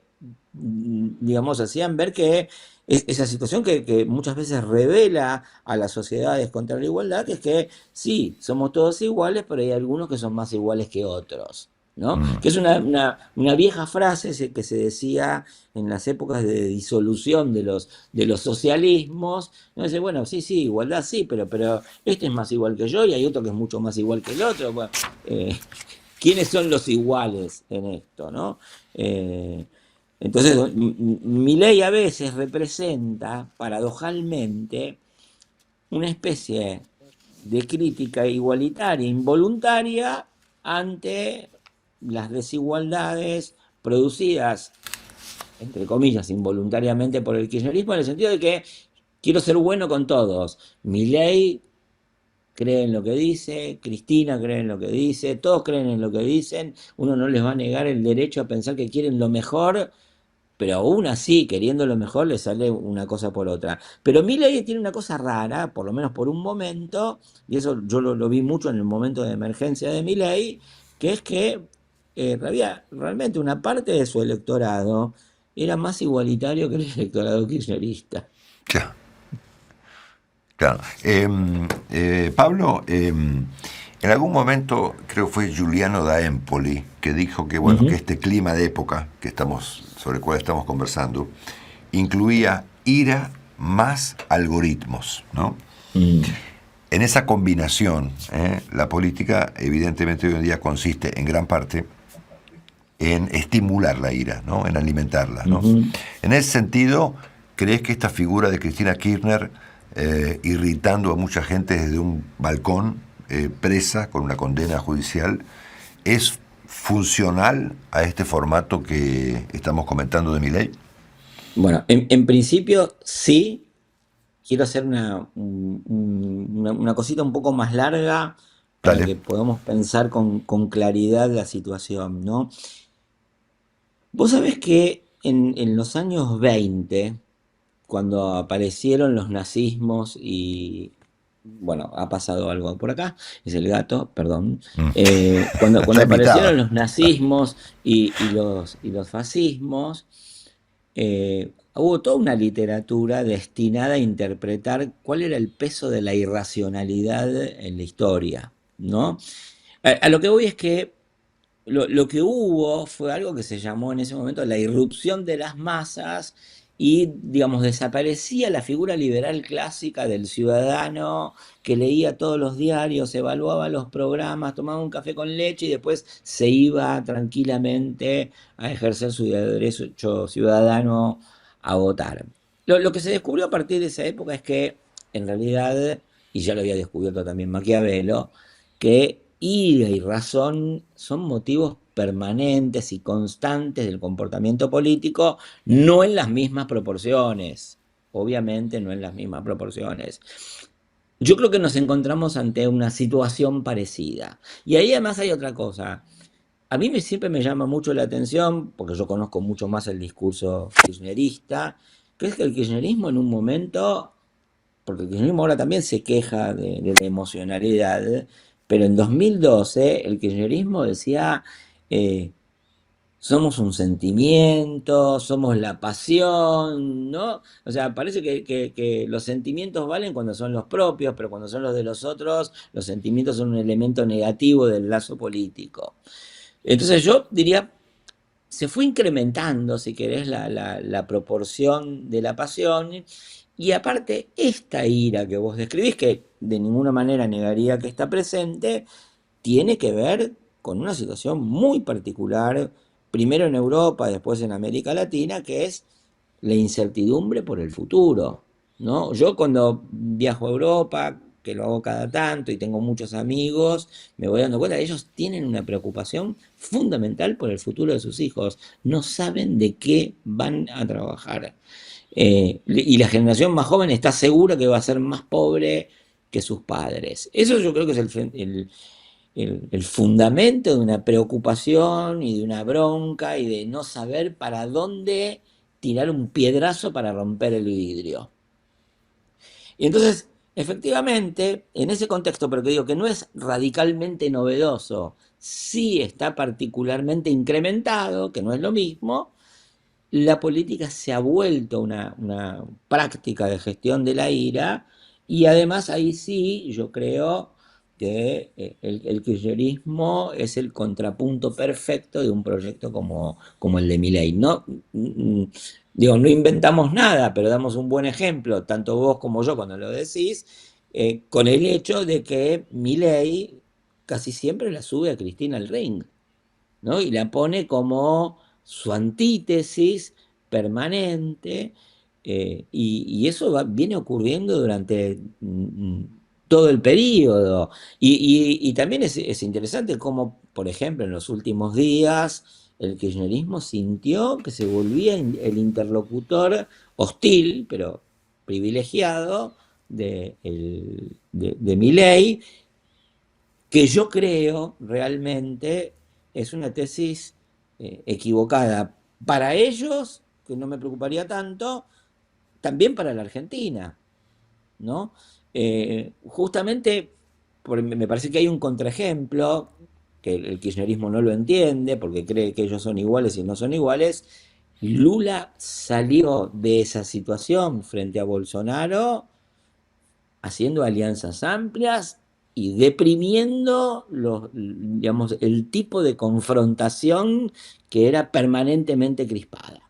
digamos, hacían ver que esa situación que muchas veces revela a las sociedades contra la igualdad, que es que sí, somos todos iguales, pero hay algunos que son más iguales que otros, ¿no? Mm, Que es una vieja frase que se decía en las épocas de disolución de los socialismos. ¿No? Dice, bueno, sí, sí, igualdad sí, pero este es más igual que yo y hay otro que es mucho más igual que el otro. Bueno, eh, ¿quiénes son los iguales en esto, no? Eh, entonces, Milei a veces representa, paradojalmente, una especie de crítica igualitaria, involuntaria, ante las desigualdades producidas, entre comillas, involuntariamente por el kirchnerismo, en el sentido de que quiero ser bueno con todos. Milei cree en lo que dice, Cristina cree en lo que dice, todos creen en lo que dicen, uno no les va a negar el derecho a pensar que quieren lo mejor, pero aún así, queriendo lo mejor, le sale una cosa por otra. Pero Milei tiene una cosa rara, por lo menos por un momento, y eso yo lo vi mucho en el momento de emergencia de Milei, que es que realmente una parte de su electorado era más igualitario que el electorado kirchnerista. ya, claro. Pablo, en algún momento creo que fue Giuliano da Empoli que dijo que bueno que Ujú. este clima de época que estamos sobre el cual estamos conversando incluía ira más algoritmos, ¿no? Mm. En esa combinación, la política evidentemente hoy en día consiste en gran parte en estimular la ira, ¿no? En alimentarla, ¿no? Ujú. En ese sentido, ¿crees que esta figura de Cristina Kirchner, irritando a mucha gente desde un balcón, presa con una condena judicial, es funcional a este formato que estamos comentando de Milei? Bueno, en principio sí. Quiero hacer una cosita un poco más larga para Dale. que podamos pensar con claridad la situación, ¿no? Vos sabés que en los años 20, cuando aparecieron los nazismos y, bueno, ha pasado algo por acá, es el gato, perdón. Mm. Cuando Ya aparecieron invitaba. los nazismos y los fascismos, hubo toda una literatura destinada a interpretar cuál era el peso de la irracionalidad en la historia, ¿no? A lo que voy es que lo que hubo fue algo que se llamó en ese momento la irrupción de las masas y, digamos, desaparecía la figura liberal clásica del ciudadano que leía todos los diarios, evaluaba los programas, tomaba un café con leche y después se iba tranquilamente a ejercer su derecho ciudadano a votar. Lo que se descubrió a partir de esa época es que, en realidad, y ya lo había descubierto también Maquiavelo, que ira y razón son motivos permanentes y constantes del comportamiento político, no en las mismas proporciones, obviamente no en las mismas proporciones. Yo creo que nos encontramos ante una situación parecida. Y ahí además hay otra cosa. A mí siempre me llama mucho la atención, porque yo conozco mucho más el discurso kirchnerista, que es que el kirchnerismo en un momento, porque el kirchnerismo ahora también se queja de la emocionalidad, pero en 2012 el kirchnerismo decía, eh, somos un sentimiento, somos la pasión, ¿no? O sea, parece que los sentimientos valen cuando son los propios, pero cuando son los de los otros, los sentimientos son un elemento negativo del lazo político. Entonces yo diría, se fue incrementando, si querés, la proporción de la pasión. Y aparte, esta ira que vos describís, que de ninguna manera negaría que está presente, tiene que ver con una situación muy particular, primero en Europa, después en América Latina, que es la incertidumbre por el futuro, ¿no? Yo cuando viajo a Europa, que lo hago cada tanto y tengo muchos amigos, me voy dando cuenta que ellos tienen una preocupación fundamental por el futuro de sus hijos. No saben de qué van a trabajar. Y la generación más joven está segura que va a ser más pobre que sus padres. Eso yo creo que es el fundamento de una preocupación y de una bronca y de no saber para dónde tirar un piedrazo para romper el vidrio. Y entonces, efectivamente, en ese contexto, pero que digo que no es radicalmente novedoso, sí está particularmente incrementado, que no es lo mismo, la política se ha vuelto una práctica de gestión de la ira y además ahí sí yo creo que el kirchnerismo es el contrapunto perfecto de un proyecto como el de Milei. No, digo, no inventamos nada, pero damos un buen ejemplo, tanto vos como yo cuando lo decís, con el hecho de que Milei casi siempre la sube a Cristina al ring, ¿no? Y la pone como su antítesis permanente, y eso viene ocurriendo durante todo el periodo. Y también es interesante cómo, por ejemplo, en los últimos días el kirchnerismo sintió que se volvía el interlocutor hostil, pero privilegiado, de Milei, que yo creo realmente es una tesis equivocada para ellos, que no me preocuparía tanto, también para la Argentina, ¿no? Justamente me parece que hay un contraejemplo, que el kirchnerismo no lo entiende porque cree que ellos son iguales y no son iguales. Lula salió de esa situación frente a Bolsonaro haciendo alianzas amplias y deprimiendo digamos, el tipo de confrontación que era permanentemente crispada,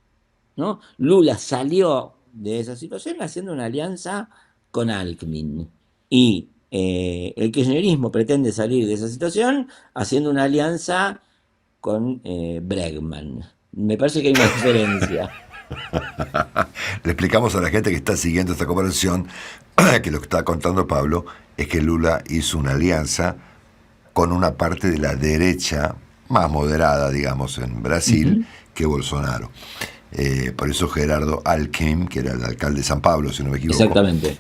¿no? Lula salió de esa situación haciendo una alianza con Alckmin y el kirchnerismo pretende salir de esa situación haciendo una alianza con Bregman. Me parece que hay una diferencia. Le explicamos a la gente que está siguiendo esta conversación que lo que está contando Pablo es que Lula hizo una alianza con una parte de la derecha más moderada, digamos, en Brasil, Ujú. que Bolsonaro. Por eso Gerardo Alckmin, que era el alcalde de San Pablo, si no me equivoco, Exactamente.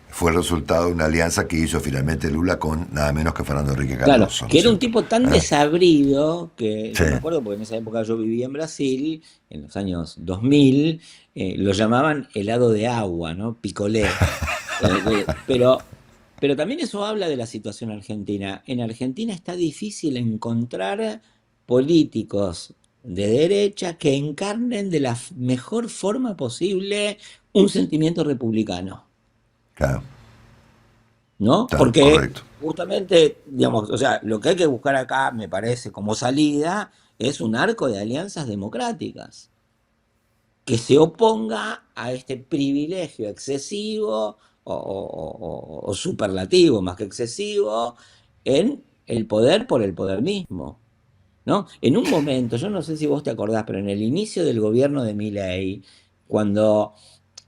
fue el resultado de una alianza que hizo finalmente Lula con nada menos que Fernando Enrique Claro, Cardoso, ¿no que es era un cierto? tipo tan ¿Eh? desabrido que Sí. yo me acuerdo porque en esa época yo vivía en Brasil, en los años 2000, lo llamaban helado de agua, ¿no? Picolé. Pero también eso habla de la situación argentina. En Argentina está difícil encontrar políticos de derecha que encarnen de la mejor forma posible un sentimiento republicano. Claro. ¿no? Claro, Porque correcto. justamente, digamos, o sea, lo que hay que buscar acá, me parece, como salida, es un arco de alianzas democráticas que se oponga a este privilegio excesivo o superlativo, más que excesivo, en el poder por el poder mismo, ¿no? En un momento, yo no sé si vos te acordás, pero en el inicio del gobierno de Milei, cuando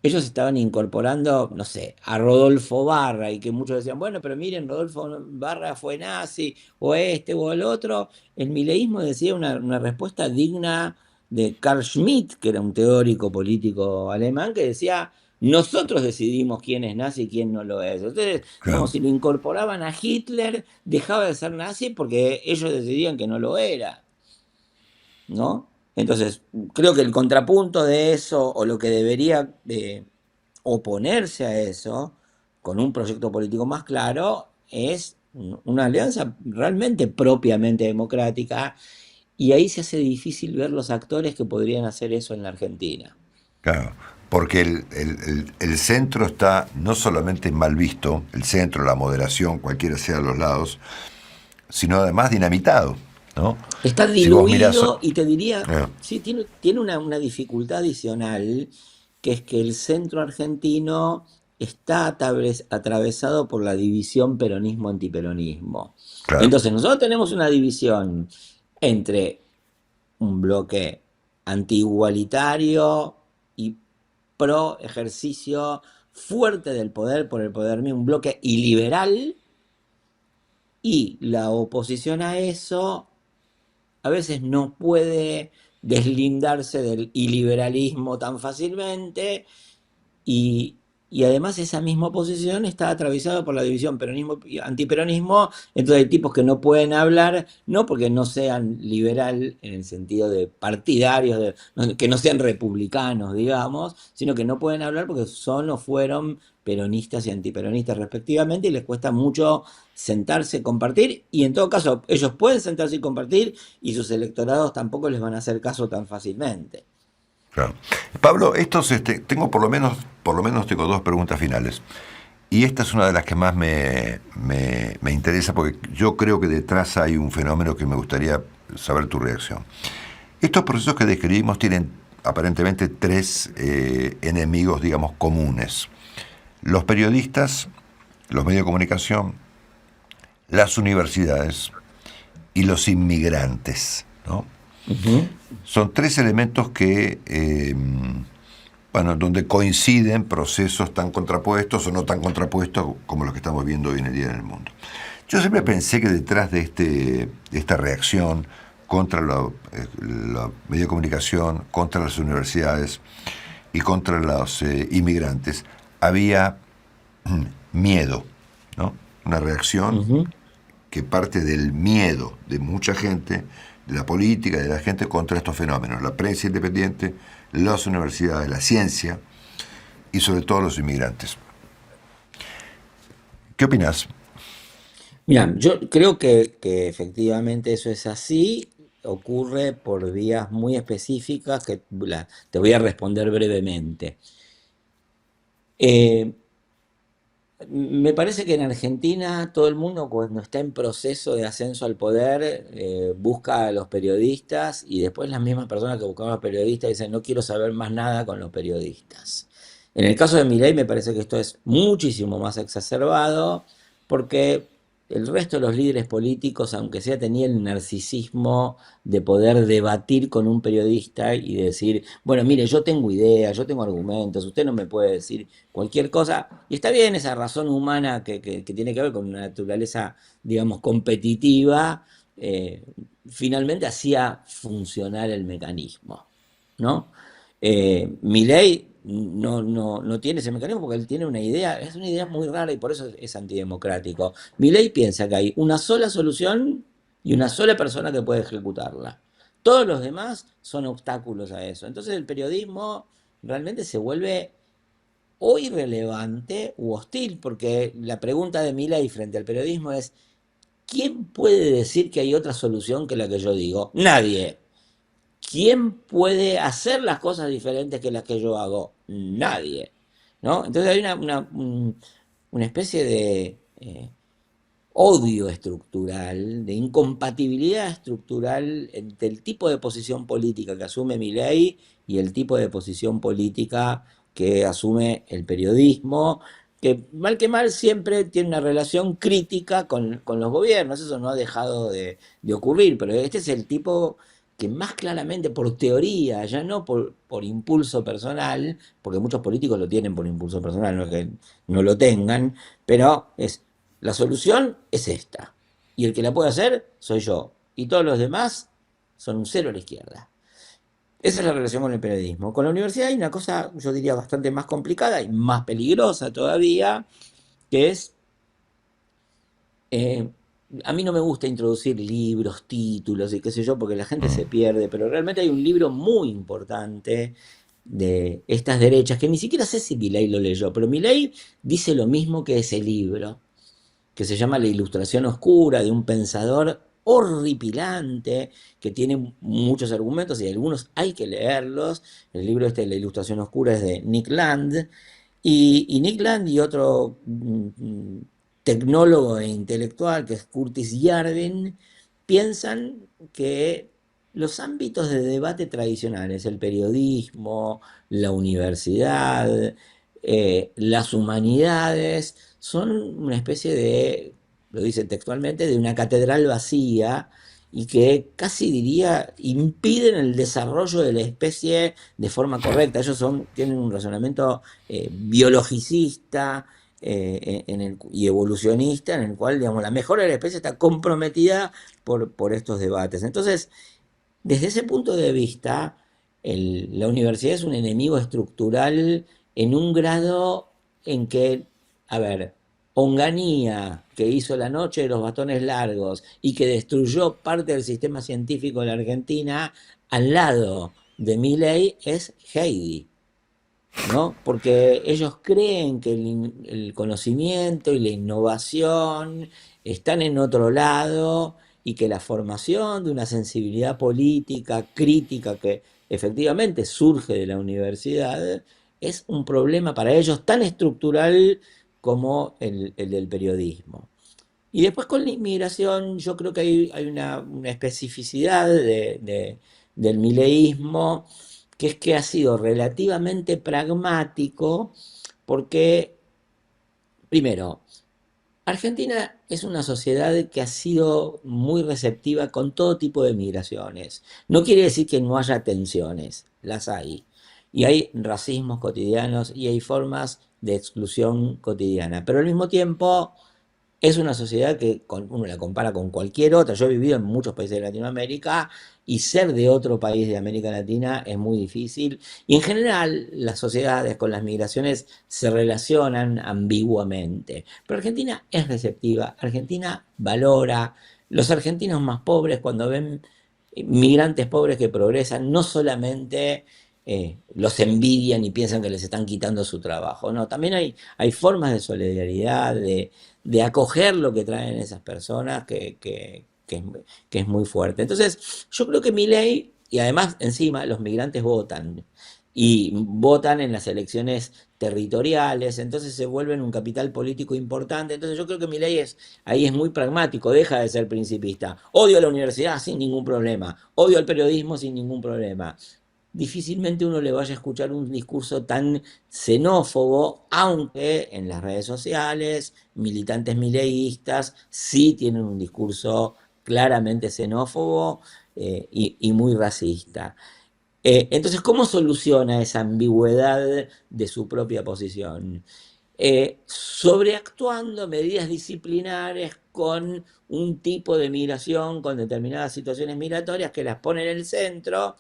ellos estaban incorporando, no sé, a Rodolfo Barra, y que muchos decían, bueno, pero miren, Rodolfo Barra fue nazi, o este o el otro, el mileísmo decía una respuesta digna de Carl Schmitt, que era un teórico político alemán, que decía, nosotros decidimos quién es nazi y quién no lo es. Entonces, digamos, Claro. si lo incorporaban a Hitler, dejaba de ser nazi porque ellos decidían que no lo era, ¿no? Entonces, creo que el contrapunto de eso, o lo que debería oponerse a eso, con un proyecto político más claro, es una alianza realmente propiamente democrática, y ahí se hace difícil ver los actores que podrían hacer eso en la Argentina. Claro, porque el centro está no solamente mal visto, el centro, la moderación, cualquiera sea de los lados, sino además dinamitado, ¿no? Está Si vos mirás... diluido y te diría, eh, sí, tiene una dificultad adicional, que es que el centro argentino está atravesado por la división peronismo-antiperonismo. claro, Entonces, nosotros tenemos una división entre un bloque anti-igualitario y pro ejercicio fuerte del poder por el poder mismo, un bloque iliberal, y la oposición a eso a veces no puede deslindarse del iliberalismo tan fácilmente, y, y además esa misma posición está atravesada por la división peronismo y antiperonismo. Entonces hay tipos que no pueden hablar, no porque no sean liberal en el sentido de partidarios, que no sean republicanos, digamos, sino que no pueden hablar porque son o fueron peronistas y antiperonistas respectivamente, y les cuesta mucho sentarse, compartir, y en todo caso ellos pueden sentarse y compartir, y sus electorados tampoco les van a hacer caso tan fácilmente. claro. Pablo, tengo por lo menos tengo dos preguntas finales. Y esta es una de las que más me interesa porque yo creo que detrás hay un fenómeno que me gustaría saber tu reacción. Estos procesos que describimos tienen aparentemente tres enemigos, digamos, comunes. Los periodistas, los medios de comunicación, las universidades y los inmigrantes, ¿no? Ujú. Son tres elementos que, bueno, donde coinciden procesos tan contrapuestos o no tan contrapuestos como los que estamos viendo hoy en el día en el mundo. Yo siempre pensé que detrás de esta reacción contra los medios de comunicación, contra las universidades y contra los inmigrantes, había miedo, ¿no? Una reacción Ujú. que parte del miedo de mucha gente, de la política, de la gente contra estos fenómenos, la prensa independiente, las universidades, la ciencia y sobre todo los inmigrantes. ¿Qué opinas? Mira, yo creo que efectivamente eso es así, ocurre por vías muy específicas que te voy a responder brevemente. Eh, Me parece que en Argentina todo el mundo, cuando está en proceso de ascenso al poder, busca a los periodistas, y después las mismas personas que buscaban a los periodistas dicen, no quiero saber más nada con los periodistas. En el caso de Milei me parece que esto es muchísimo más exacerbado, porque el resto de los líderes políticos, aunque sea, tenía el narcisismo de poder debatir con un periodista y decir, bueno, mire, yo tengo ideas, yo tengo argumentos, usted no me puede decir cualquier cosa. Y está bien esa razón humana que tiene que ver con una naturaleza, digamos, competitiva, eh, finalmente hacía funcionar el mecanismo, ¿no? Milei no tiene ese mecanismo porque él tiene una idea, es una idea muy rara, y por eso es antidemocrático. Milei piensa que hay una sola solución y una sola persona que puede ejecutarla. Todos los demás son obstáculos a eso. Entonces el periodismo realmente se vuelve o irrelevante u hostil, porque la pregunta de Milei frente al periodismo es, ¿quién puede decir que hay otra solución que la que yo digo? Nadie. ¿Quién puede hacer las cosas diferentes que las que yo hago? Nadie. ¿No? Entonces hay una especie de eh, odio estructural, de incompatibilidad estructural entre el tipo de posición política que asume Milei y el tipo de posición política que asume el periodismo, que mal siempre tiene una relación crítica con los gobiernos, eso no ha dejado de ocurrir, pero este es el tipo que más claramente por teoría, ya no por impulso personal, porque muchos políticos lo tienen por impulso personal, no es que no lo tengan, pero es la solución es esta. Y el que la puede hacer soy yo. Y todos los demás son un cero a la izquierda. Esa es la relación con el periodismo. Con la universidad hay una cosa, yo diría, bastante más complicada y más peligrosa todavía, que es, eh, a mí no me gusta introducir libros, títulos y qué sé yo, porque la gente se Mm. pierde, pero realmente hay un libro muy importante de estas derechas, que ni siquiera sé si Milei lo leyó, pero Milei dice lo mismo que ese libro, que se llama La Ilustración Oscura, de un pensador horripilante, que tiene muchos argumentos y algunos hay que leerlos. El libro este de La Ilustración Oscura es de Nick Land, y Nick Land y otro tecnólogo e intelectual, que es Curtis Yarvin, piensan que los ámbitos de debate tradicionales, el periodismo, la universidad, las humanidades, son una especie de, lo dicen textualmente, de una catedral vacía y que casi diría impiden el desarrollo de la especie de forma correcta. Ellos tienen un razonamiento biologicista y evolucionista en el cual, digamos, la mejora de la especie está comprometida por estos debates. Entonces, desde ese punto de vista, la universidad es un enemigo estructural en un grado en que, a ver, Onganía, que hizo la noche de los bastones largos y que destruyó parte del sistema científico de la Argentina, al lado de Milei es Heidi, ¿no? Porque ellos creen que el conocimiento y la innovación están en otro lado y que la formación de una sensibilidad política crítica que efectivamente surge de la universidad es un problema para ellos tan estructural como el del periodismo. Y después con la inmigración yo creo que hay una especificidad del mileísmo, que es que ha sido relativamente pragmático porque, primero, Argentina es una sociedad que ha sido muy receptiva con todo tipo de migraciones. No quiere decir que no haya tensiones, las hay. Y hay racismos cotidianos y hay formas de exclusión cotidiana. Pero al mismo tiempo es una sociedad que uno la compara con cualquier otra. Yo he vivido en muchos países de Latinoamérica y ser de otro país de América Latina es muy difícil. Y en general las sociedades con las migraciones se relacionan ambiguamente. Pero Argentina es receptiva, Argentina valora. Los argentinos más pobres cuando ven migrantes pobres que progresan, no solamente los envidian y piensan que les están quitando su trabajo. No, también hay formas de solidaridad, de acoger lo que traen esas personas que es muy fuerte. Entonces, yo creo que mi ley, y además encima los migrantes votan, y votan en las elecciones territoriales, entonces se vuelven un capital político importante. Entonces yo creo que mi ley ahí es muy pragmático, deja de ser principista. Odio a la universidad sin ningún problema, odio al periodismo sin ningún problema. Difícilmente uno le vaya a escuchar un discurso tan xenófobo, aunque en las redes sociales, militantes mileístas sí tienen un discurso claramente xenófobo y muy racista. Entonces, ¿cómo soluciona esa ambigüedad de su propia posición? Sobreactuando medidas disciplinares con un tipo de migración, con determinadas situaciones migratorias que las pone en el centro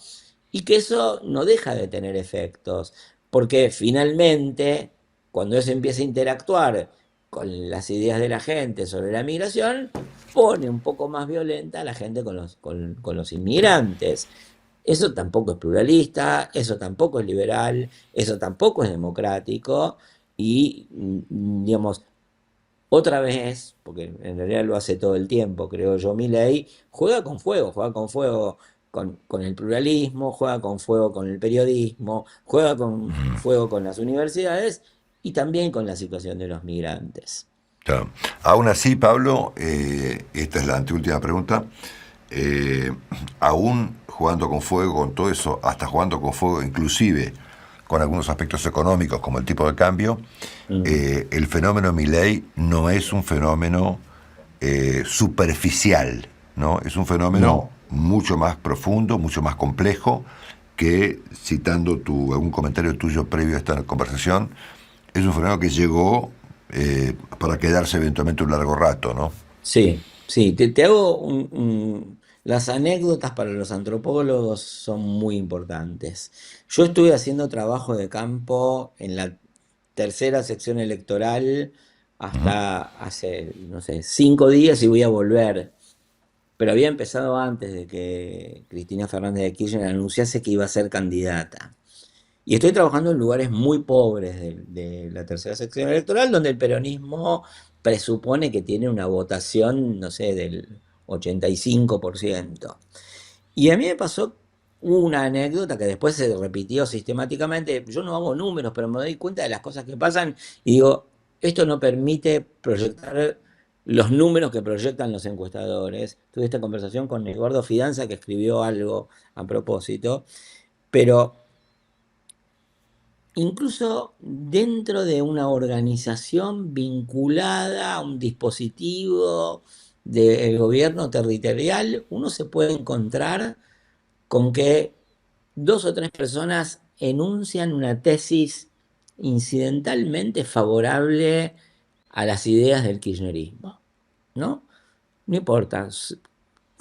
y que eso no deja de tener efectos, porque finalmente, cuando eso empieza a interactuar con las ideas de la gente sobre la migración, pone un poco más violenta a la gente con los inmigrantes. Eso tampoco es pluralista, eso tampoco es liberal, eso tampoco es democrático y, digamos, otra vez, porque en realidad lo hace todo el tiempo, creo yo, Milei, juega con fuego con el pluralismo, juega con fuego con el periodismo, juega con Mm. fuego con las universidades y también con la situación de los migrantes. Claro. Aún así, Pablo, esta es la anteúltima pregunta, eh, aún jugando con fuego, con todo eso, hasta jugando con fuego, inclusive con algunos aspectos económicos como el tipo de cambio, Mm. el fenómeno Milei no es un fenómeno superficial, ¿no? Es un fenómeno No. mucho más profundo, mucho más complejo, que, citando algún comentario tuyo previo a esta conversación, es un fenómeno que llegó para quedarse eventualmente un largo rato, ¿no? Sí, sí, te hago las anécdotas para los antropólogos son muy importantes. Yo estuve haciendo trabajo de campo en la tercera sección electoral Ujú. hasta hace, no sé, 5 días y voy a volver. Pero había empezado antes de que Cristina Fernández de Kirchner anunciase que iba a ser candidata. Y estoy trabajando en lugares muy pobres de la tercera sección electoral, donde el peronismo presupone que tiene una votación, no sé, del 85%. Y a mí me pasó una anécdota que después se repitió sistemáticamente. Yo no hago números, pero me doy cuenta de las cosas que pasan y digo, esto no permite proyectar los números que proyectan los encuestadores. Tuve esta conversación con Eduardo Fidanza, que escribió algo a propósito, pero incluso dentro de una organización vinculada a un dispositivo del gobierno territorial, uno se puede encontrar con que dos o tres personas enuncian una tesis incidentalmente favorable a las ideas del kirchnerismo, ¿no? No importa,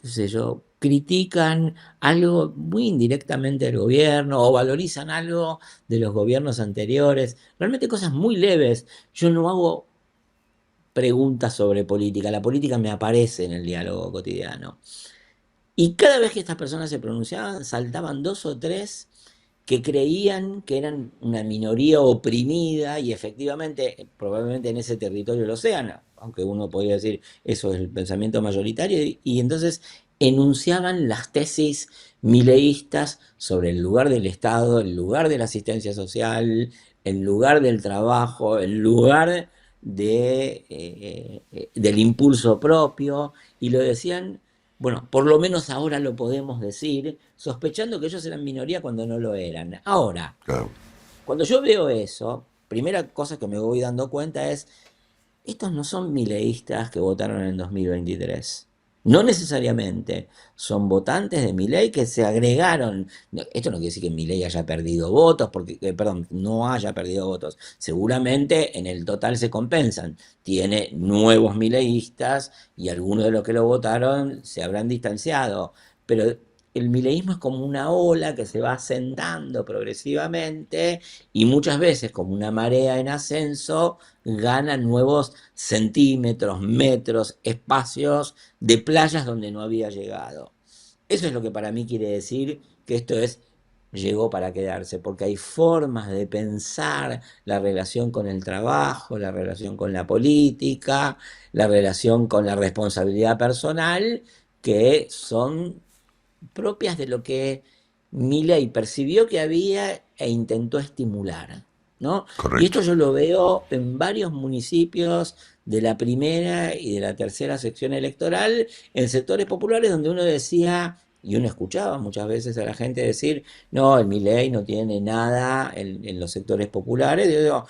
qué sé yo, critican algo muy indirectamente del gobierno o valorizan algo de los gobiernos anteriores, realmente cosas muy leves. Yo no hago preguntas sobre política, la política me aparece en el diálogo cotidiano. Y cada vez que estas personas se pronunciaban, saltaban dos o tres que creían que eran una minoría oprimida y efectivamente, probablemente en ese territorio lo sean, aunque uno podría decir eso es el pensamiento mayoritario, y entonces enunciaban las tesis mileístas sobre el lugar del Estado, el lugar de la asistencia social, el lugar del trabajo, el lugar del impulso propio, y lo decían, bueno, por lo menos ahora lo podemos decir, sospechando que ellos eran minoría cuando no lo eran. Ahora, Claro. cuando yo veo eso, primera cosa que me voy dando cuenta es, estos no son mileístas que votaron en 2023. No necesariamente son votantes de Milei que se agregaron. Esto no quiere decir que Milei haya perdido votos, porque, perdón, no haya perdido votos. Seguramente en el total se compensan. Tiene nuevos mileístas y algunos de los que lo votaron se habrán distanciado. Pero el mileísmo es como una ola que se va asentando progresivamente y muchas veces como una marea en ascenso gana nuevos centímetros, metros, espacios de playas donde no había llegado. Eso es lo que para mí quiere decir que esto es llegó para quedarse, porque hay formas de pensar la relación con el trabajo, la relación con la política, la relación con la responsabilidad personal, que son propias de lo que Milei percibió que había e intentó estimular, ¿no? Y Correcto. esto yo lo veo en varios municipios de la primera y de la tercera sección electoral, en sectores populares donde uno decía, y uno escuchaba muchas veces a la gente decir, no, el Milei no tiene nada en los sectores populares. Yo digo,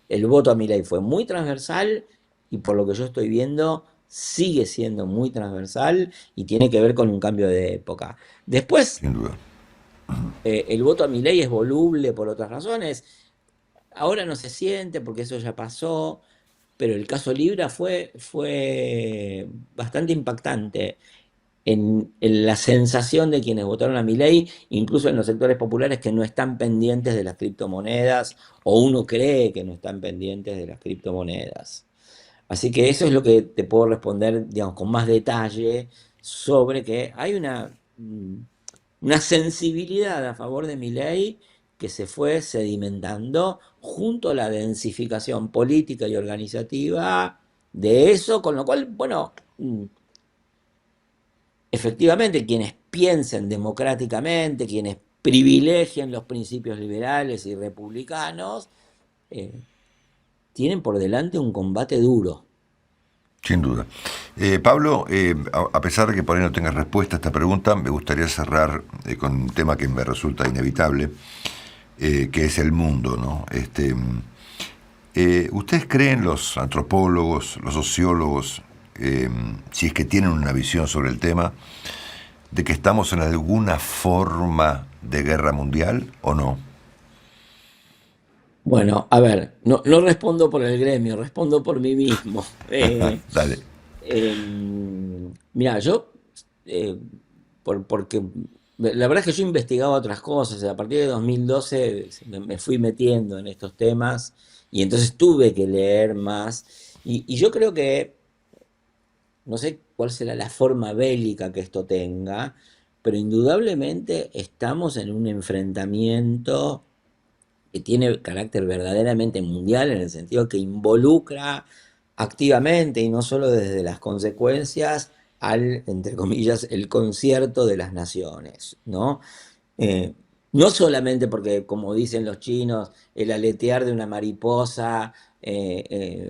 el voto a Milei fue muy transversal y por lo que yo estoy viendo sigue siendo muy transversal y tiene que ver con un cambio de época. Después, Sin duda. el voto a Milei es voluble por otras razones. Ahora no se siente porque eso ya pasó, pero el caso Libra fue bastante impactante en la sensación de quienes votaron a Milei, incluso en los sectores populares que no están pendientes de las criptomonedas, o uno cree que no están pendientes de las criptomonedas. Así que eso es lo que te puedo responder, digamos, con más detalle sobre que hay una sensibilidad a favor de mi ley que se fue sedimentando junto a la densificación política y organizativa de eso, con lo cual, bueno, efectivamente quienes piensen democráticamente, quienes privilegien los principios liberales y republicanos, eh, tienen por delante un combate duro. Sin duda. Pablo, a pesar de que por ahí no tengas respuesta a esta pregunta, me gustaría cerrar con un tema que me resulta inevitable, que es el mundo, ¿no? ¿Ustedes creen, los antropólogos, los sociólogos, si es que tienen una visión sobre el tema, de que estamos en alguna forma de guerra mundial o no? Bueno, a ver, no respondo por el gremio, respondo por mí mismo. Dale. Mira, yo, eh, porque la verdad es que yo investigaba otras cosas, a partir de 2012 me fui metiendo en estos temas y entonces tuve que leer más y yo creo que, no sé cuál será la forma bélica que esto tenga, pero indudablemente estamos en un enfrentamiento que tiene carácter verdaderamente mundial en el sentido que involucra activamente y no solo desde las consecuencias al, entre comillas, el concierto de las naciones, ¿no? Eh, no solamente porque, como dicen los chinos, el aletear de una mariposa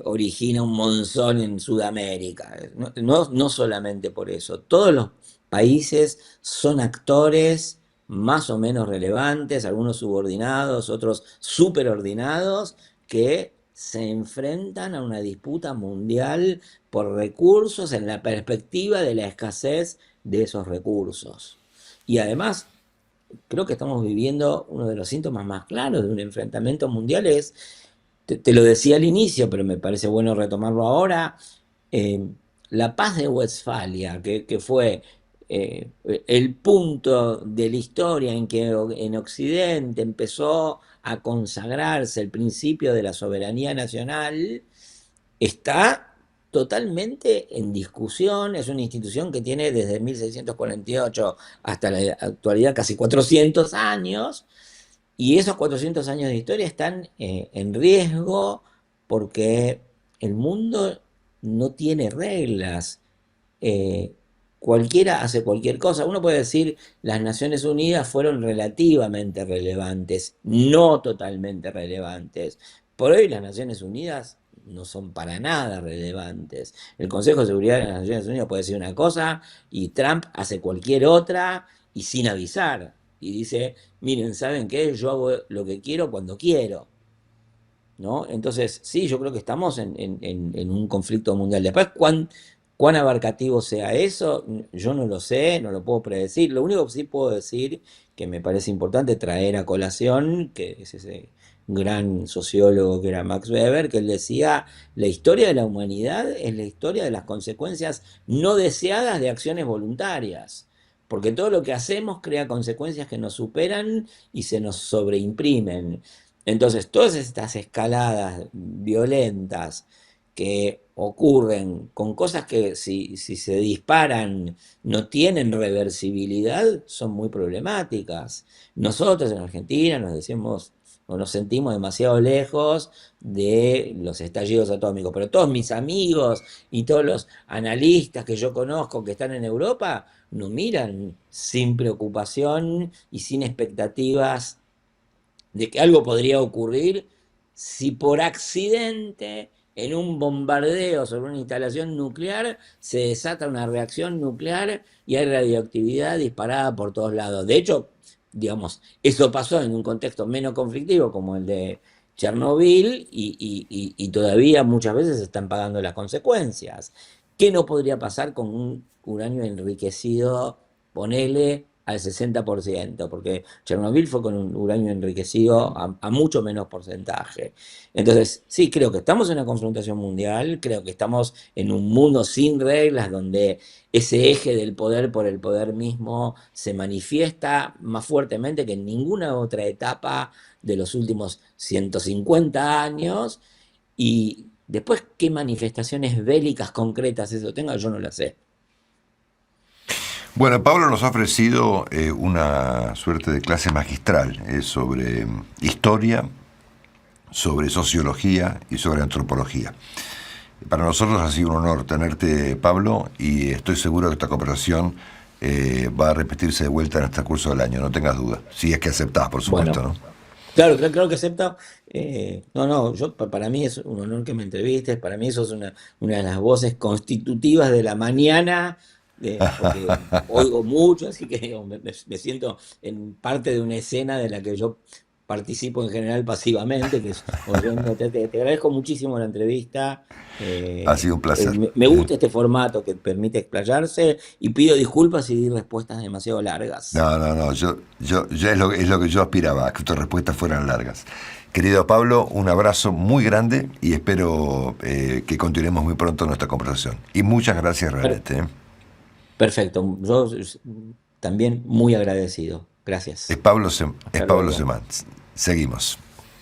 origina un monzón en Sudamérica. No solamente por eso. Todos los países son actores más o menos relevantes, algunos subordinados, otros superordinados, que se enfrentan a una disputa mundial por recursos en la perspectiva de la escasez de esos recursos. Y además, creo que estamos viviendo uno de los síntomas más claros de un enfrentamiento mundial es, te lo decía al inicio, pero me parece bueno retomarlo ahora, eh, la paz de Westfalia, que fue el punto de la historia en que en Occidente empezó a consagrarse el principio de la soberanía nacional, está totalmente en discusión. Es una institución que tiene desde 1648 hasta la actualidad casi 400 años, y esos 400 años de historia están en riesgo porque el mundo no tiene reglas. Eh, Cualquiera hace cualquier cosa. Uno puede decir las Naciones Unidas fueron relativamente relevantes, no totalmente relevantes. Por hoy las Naciones Unidas no son para nada relevantes. El Consejo de Seguridad de las Naciones Unidas puede decir una cosa y Trump hace cualquier otra y sin avisar. Y dice, miren, ¿saben qué? Yo hago lo que quiero cuando quiero. ¿No? Entonces, sí, yo creo que estamos en un conflicto mundial. Después, cuán abarcativo sea eso, yo no lo sé, no lo puedo predecir. Lo único que sí puedo decir, que me parece importante traer a colación, que es ese gran sociólogo que era Max Weber, que él decía, la historia de la humanidad es la historia de las consecuencias no deseadas de acciones voluntarias. Porque todo lo que hacemos crea consecuencias que nos superan y se nos sobreimprimen. Entonces, todas estas escaladas violentas que ocurren con cosas que si se disparan no tienen reversibilidad, son muy problemáticas. Nosotros en Argentina nos decimos o nos sentimos demasiado lejos de los estallidos atómicos, pero todos mis amigos y todos los analistas que yo conozco que están en Europa nos miran sin preocupación y sin expectativas de que algo podría ocurrir si por accidente en un bombardeo sobre una instalación nuclear se desata una reacción nuclear y hay radioactividad disparada por todos lados. De hecho, digamos, eso pasó en un contexto menos conflictivo como el de Chernobyl y todavía muchas veces se están pagando las consecuencias. ¿Qué no podría pasar con un uranio enriquecido, ponele, al 60%? Porque Chernobyl fue con un uranio enriquecido a mucho menos porcentaje. Entonces, sí, creo que estamos en una confrontación mundial, creo que estamos en un mundo sin reglas donde ese eje del poder por el poder mismo se manifiesta más fuertemente que en ninguna otra etapa de los últimos 150 años. Y después, ¿qué manifestaciones bélicas concretas eso tenga? Yo no las sé. Bueno, Pablo nos ha ofrecido una suerte de clase magistral sobre historia, sobre sociología y sobre antropología. Para nosotros ha sido un honor tenerte, Pablo, y estoy seguro que esta conversación va a repetirse de vuelta en este curso del año, no tengas duda. Si es que aceptás, por supuesto, Bueno, ¿no? Claro, claro que acepto. No, no, para mí es un honor que me entrevistes, para mí sos una de las voces constitutivas de la mañana, porque oigo mucho, así que digo, me siento en parte de una escena de la que yo participo en general pasivamente, que es oyendo. Te agradezco muchísimo la entrevista. Ha sido un placer. Me gusta este formato que permite explayarse y pido disculpas si di respuestas demasiado largas. No, no, no, yo es lo que yo aspiraba, a que tus respuestas fueran largas. Querido Pablo, un abrazo muy grande y espero que continuemos muy pronto nuestra conversación. Y muchas gracias realmente. ¿Eh? Perfecto, yo también muy agradecido. Es Gracias. Pablo, es Hasta Pablo luego. Semán. Seguimos.